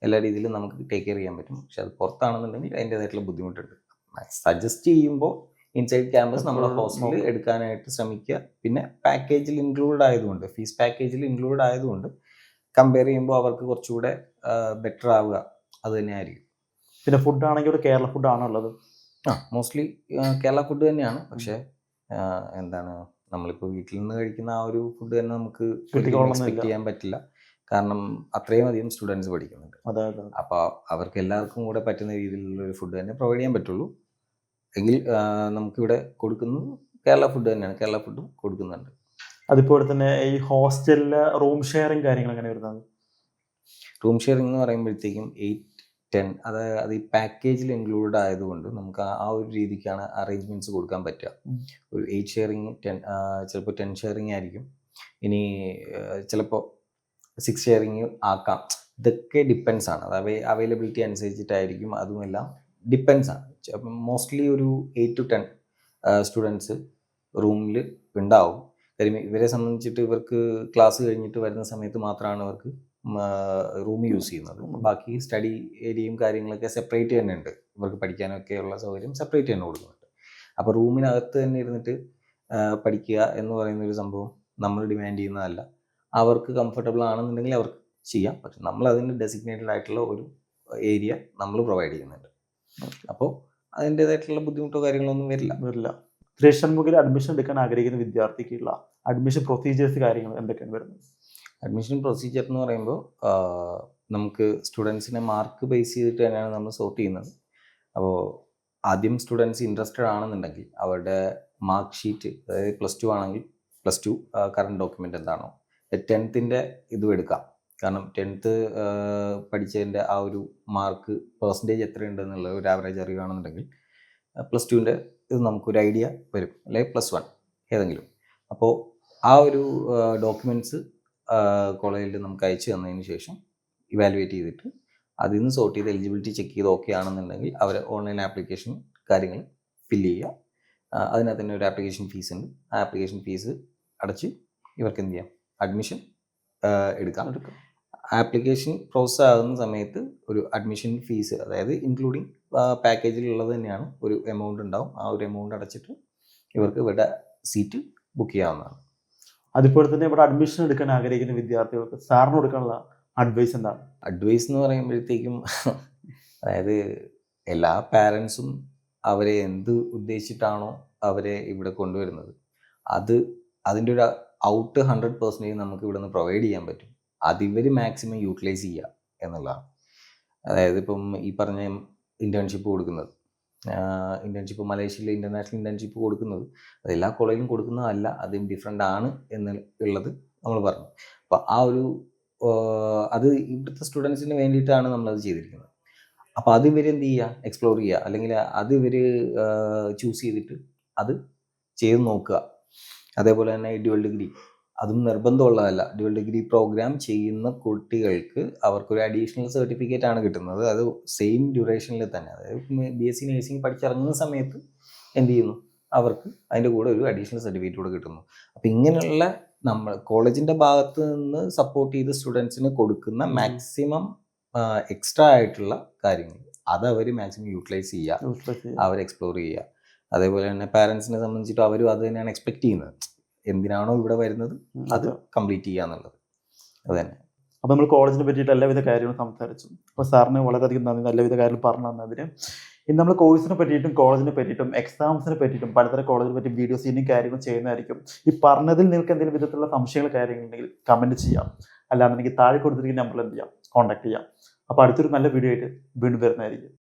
എല്ലാ രീതിയിലും നമുക്ക് ടേക്ക് കെയർ ചെയ്യാൻ പറ്റും. പക്ഷെ അത് പുറത്താണെന്നുണ്ടെങ്കിൽ അതിൻ്റെതായിട്ടുള്ള ബുദ്ധിമുട്ടുണ്ട്. സജസ്റ്റ് ചെയ്യുമ്പോൾ ഇൻസൈഡ് ക്യാമ്പസ് നമ്മുടെ ഹോസ്റ്റലിൽ എടുക്കാനായിട്ട് ശ്രമിക്കുക. പിന്നെ പാക്കേജിൽ ഇൻക്ലൂഡ് ആയതുകൊണ്ട്, ഫീസ് പാക്കേജിൽ ഇൻക്ലൂഡ് ആയതുകൊണ്ട് കമ്പയർ ചെയ്യുമ്പോൾ അവർക്ക് കുറച്ചുകൂടെ ബെറ്റർ ആവുക അത് തന്നെയായിരിക്കും. പിന്നെ ഫുഡ് ആണെങ്കിൽ ഇവിടെ കേരള ഫുഡ് ആണോ ഉള്ളത്? മോസ്റ്റ്ലി കേരള ഫുഡ് തന്നെയാണ്. പക്ഷേ എന്താണ്, നമ്മളിപ്പോൾ വീട്ടിൽ നിന്ന് കഴിക്കുന്ന ആ ഒരു ഫുഡ് തന്നെ നമുക്ക് എക്സ്പെക്ട് ചെയ്യാൻ പറ്റില്ല. കാരണം അത്രയും അധികം സ്റ്റുഡൻസ് പഠിക്കുന്നുണ്ട്. അപ്പോൾ അവർക്ക് എല്ലാവർക്കും കൂടെ പറ്റുന്ന രീതിയിലുള്ള ഒരു ഫുഡ് തന്നെ പ്രൊവൈഡ് ചെയ്യാൻ പറ്റുള്ളൂ. എങ്കിൽ നമുക്കിവിടെ കൊടുക്കുന്നത് കേരള ഫുഡ് തന്നെയാണ്. കേരള ഫുഡും കൊടുക്കുന്നുണ്ട്. അതുപോലെ തന്നെ ഈ ഹോസ്റ്റലിലെ റൂം ഷെയറിങ് കാര്യങ്ങൾ എങ്ങനെ വരുന്നത്? റൂം ഷെയറിംഗ് എന്ന് പറയുമ്പോഴത്തേക്കും 8-10 അത് ഈ പാക്കേജിൽ ഇൻക്ലൂഡ് ആയതുകൊണ്ട് നമുക്ക് ആ ഒരു രീതിക്കാണ് അറേഞ്ച്മെൻറ്റ്സ് കൊടുക്കാൻ പറ്റുക. ഒരു 8 ഷെയറിങ്, 10 ചിലപ്പോൾ 10 ഷെയറിങ് ആയിരിക്കും. ഇനി ചിലപ്പോൾ 6 ഷെയറിങ് ആക്കാം. ഇതൊക്കെ ഡിപ്പെൻസ് ആണ്. അത് അവൈലബിലിറ്റി അനുസരിച്ചിട്ടായിരിക്കും. അതുമെല്ലാം ഡിപ്പെൻസ് ആണ്. മോസ്റ്റ്ലി ഒരു 8 to 10 സ്റ്റുഡൻസ് റൂമിൽ ഉണ്ടാവും. കാര്യം ഇവരെ സംബന്ധിച്ചിട്ട് ഇവർക്ക് ക്ലാസ് കഴിഞ്ഞിട്ട് വരുന്ന സമയത്ത് മാത്രമാണ് ഇവർക്ക് റൂം യൂസ് ചെയ്യുന്നത്. ബാക്കി സ്റ്റഡി ഏരിയയും കാര്യങ്ങളൊക്കെ സെപ്പറേറ്റ് തന്നെ ഉണ്ട്. ഇവർക്ക് പഠിക്കാനൊക്കെയുള്ള സൗകര്യം സെപ്പറേറ്റ് തന്നെ കൊടുക്കുന്നുണ്ട്. അപ്പോൾ റൂമിനകത്ത് തന്നെ ഇരുന്നിട്ട് പഠിക്കുക എന്ന് പറയുന്നൊരു സംഭവം നമ്മൾ ഡിമാൻഡ് ചെയ്യുന്നതല്ല. അവർക്ക് കംഫർട്ടബിൾ ആണെന്നുണ്ടെങ്കിൽ അവർക്ക് ചെയ്യാം. പക്ഷെ നമ്മൾ അതിന് ഡെസിഗ്നേറ്റഡ് ആയിട്ടുള്ള ഒരു ഏരിയ നമ്മൾ പ്രൊവൈഡ് ചെയ്യുന്നുണ്ട്. അപ്പോൾ അതിൻ്റേതായിട്ടുള്ള ബുദ്ധിമുട്ടോ കാര്യങ്ങളൊന്നും വരില്ല. ഷൺമുഖിൽ അഡ്മിഷൻ എടുക്കാൻ ആഗ്രഹിക്കുന്ന വിദ്യാർത്ഥിക്കുള്ള അഡ്മിഷൻ പ്രൊസീജിയേഴ്സ് കാര്യങ്ങൾ എന്തൊക്കെയാണ് വരുന്നത്? അഡ്മിഷൻ പ്രൊസീജിയർ എന്ന് പറയുമ്പോൾ നമുക്ക് സ്റ്റുഡൻസിനെ മാർക്ക് ബേസ് ചെയ്തിട്ട് തന്നെയാണ് നമ്മൾ സോർട്ട് ചെയ്യുന്നത്. അപ്പോൾ ആദ്യം സ്റ്റുഡൻസ് ഇൻട്രസ്റ്റഡ് ആണെന്നുണ്ടെങ്കിൽ അവരുടെ മാർക്ക് ഷീറ്റ്, അതായത് +2 ആണെങ്കിൽ +2 കറണ്ട് ഡോക്യുമെൻ്റ് എന്താണോ, 10th ഇതും എടുക്കാം. കാരണം 10th പഠിച്ചതിൻ്റെ ആ ഒരു മാർക്ക് പെർസെൻറ്റേജ് എത്രയുണ്ടെന്നുള്ള ഒരു ആവറേജ് അറിയുകയാണെന്നുണ്ടെങ്കിൽ +2 ഇത് നമുക്കൊരു ഐഡിയ വരും, അല്ലെങ്കിൽ +1 ഏതെങ്കിലും. അപ്പോൾ ആ ഒരു ഡോക്യുമെൻറ്റ്സ് കോളേജിൽ നമുക്ക് അയച്ചു തന്നതിന് ശേഷം ഇവാലുവേറ്റ് ചെയ്തിട്ട് അതിൽ നിന്ന് സോർട്ട് ചെയ്ത് എലിജിബിലിറ്റി ചെക്ക് ചെയ്ത് ഓക്കെ ആണെന്നുണ്ടെങ്കിൽ അവർ ഓൺലൈൻ ആപ്ലിക്കേഷൻ കാര്യങ്ങൾ ഫില്ല് ചെയ്യുക. അതിനകത്ത് തന്നെ ഒരു ആപ്ലിക്കേഷൻ ഫീസ് ഉണ്ട്. ആ ആപ്ലിക്കേഷൻ ഫീസ് അടച്ച് ഇവർക്ക് എന്ത് ചെയ്യാം, അഡ്മിഷൻ എടുക്കാം. ആപ്ലിക്കേഷൻ പ്രോസസ് ആകുന്ന സമയത്ത് ഒരു അഡ്മിഷൻ ഫീസ്, അതായത് ഇൻക്ലൂഡിങ് പാക്കേജിലുള്ളത് തന്നെയാണ്, ഒരു എമൗണ്ട് ഉണ്ടാവും. ആ ഒരു എമൗണ്ട് അടച്ചിട്ട് ഇവർക്ക് ഇവിടെ സീറ്റ് ബുക്ക് ചെയ്യാവുന്നതാണ്. അതുപോലെ തന്നെ ഇവിടെ അഡ്മിഷൻ എടുക്കാൻ ആഗ്രഹിക്കുന്ന വിദ്യാർത്ഥികൾക്ക് സാറിന് കൊടുക്കാനുള്ള അഡ്വൈസ് എന്താണ്? അഡ്വൈസ് എന്ന് പറയുമ്പോഴത്തേക്കും അതായത് എല്ലാ പാരൻസും അവരെ എന്ത് ഉദ്ദേശിച്ചിട്ടാണോ അവരെ ഇവിടെ കൊണ്ടുവരുന്നത്, അതിൻ്റെ ഒരു ഔട്ട് 100% നമുക്ക് ഇവിടെ നിന്ന് പ്രൊവൈഡ് ചെയ്യാൻ പറ്റും. അതിവർ മാക്സിമം യൂട്ടിലൈസ് ചെയ്യുക എന്നുള്ളതാണ്. അതായത് ഇപ്പം ഈ പറഞ്ഞ ഇൻറ്റേൺഷിപ്പ് കൊടുക്കുന്നത്, ഇൻറ്റേൺഷിപ്പ് മലേഷ്യയിൽ ഇൻ്റർനാഷണൽ ഇൻറ്റേൺഷിപ്പ് കൊടുക്കുന്നത് അത് എല്ലാ കോളേജിലും കൊടുക്കുന്നതല്ല, അതും ഡിഫറെൻ്റ് ആണ് എന്നുള്ളത് നമ്മൾ പറഞ്ഞു. അപ്പോൾ ആ ഒരു അത് ഇവിടുത്തെ സ്റ്റുഡൻസിന് വേണ്ടിയിട്ടാണ് നമ്മളത് ചെയ്തിരിക്കുന്നത്. അപ്പോൾ അത് ഇവർ എന്ത് ചെയ്യുക, എക്സ്പ്ലോർ ചെയ്യുക, അല്ലെങ്കിൽ അത് ഇവർ ചൂസ് ചെയ്തിട്ട് അത് ചെയ്ത് നോക്കുക. അതേപോലെ തന്നെ ഡ്യുവൽ ഡിഗ്രി അതും നിർബന്ധമുള്ളതല്ല. ഡ്യുവൽ ഡിഗ്രി പ്രോഗ്രാം ചെയ്യുന്ന കുട്ടികൾക്ക് അവർക്കൊരു അഡീഷണൽ സർട്ടിഫിക്കറ്റ് ആണ് കിട്ടുന്നത്. അത് സെയിം ഡ്യൂറേഷനിൽ തന്നെ, അതായത് BSc നഴ്സിംഗ് പഠിച്ചിറങ്ങുന്ന സമയത്ത് എന്ത് ചെയ്യുന്നു, അവർക്ക് അതിൻ്റെ കൂടെ ഒരു അഡീഷണൽ സർട്ടിഫിക്കറ്റ് കൂടെ കിട്ടുന്നു. അപ്പം ഇങ്ങനെയുള്ള നമ്മൾ കോളേജിൻ്റെ ഭാഗത്ത് നിന്ന് സപ്പോർട്ട് ചെയ്ത് സ്റ്റുഡൻസിന് കൊടുക്കുന്ന മാക്സിമം എക്സ്ട്രാ ആയിട്ടുള്ള കാര്യങ്ങൾ അത് അവർ മാക്സിമം യൂട്ടിലൈസ് ചെയ്യുക, അവർ എക്സ്പ്ലോർ ചെയ്യുക. അതേപോലെ തന്നെ പാരൻസിനെ സംബന്ധിച്ചിട്ട് അവരും അത് തന്നെയാണ് എക്സ്പെക്ട് ചെയ്യുന്നത്. എന്തിനാണോ ഇവിടെ വരുന്നത് അത് കംപ്ലീറ്റ് ചെയ്യുക എന്നുള്ളത്. അത് തന്നെ. അപ്പോൾ നമ്മൾ കോളേജിനെ പറ്റിയിട്ട് എല്ലാവിധ കാര്യങ്ങളും സംസാരിച്ചു. അപ്പോൾ സാറിന് വളരെയധികം നന്ദി, നല്ലവിധ കാര്യങ്ങൾ പറഞ്ഞു തന്നതിന്. ഇനി നമ്മൾ കോഴ്സിനെ പറ്റിയിട്ടും കോളേജിനെ പറ്റിയിട്ടും എക്സാംസിനെ പറ്റിയിട്ടും പലതരം കോളേജിനെ പറ്റി വീഡിയോസ് ഇനിയും കാര്യങ്ങൾ ചെയ്യുന്നതായിരിക്കും. ഈ പറഞ്ഞതിൽ നിങ്ങൾക്ക് എന്തെങ്കിലും വിധത്തിലുള്ള സംശയങ്ങൾ കാര്യങ്ങളുണ്ടെങ്കിൽ കമൻറ്റ് ചെയ്യാം, അല്ലാന്നുണ്ടെങ്കിൽ താഴെ കൊടുത്തിരിക്കുന്ന നമ്പറിൽ എന്ത് ചെയ്യാം, കോൺടാക്ട് ചെയ്യാം. അപ്പോൾ അടുത്തൊരു നല്ല വീഡിയോ ആയിട്ട് വീണ്ടും വരുന്നതായിരിക്കും.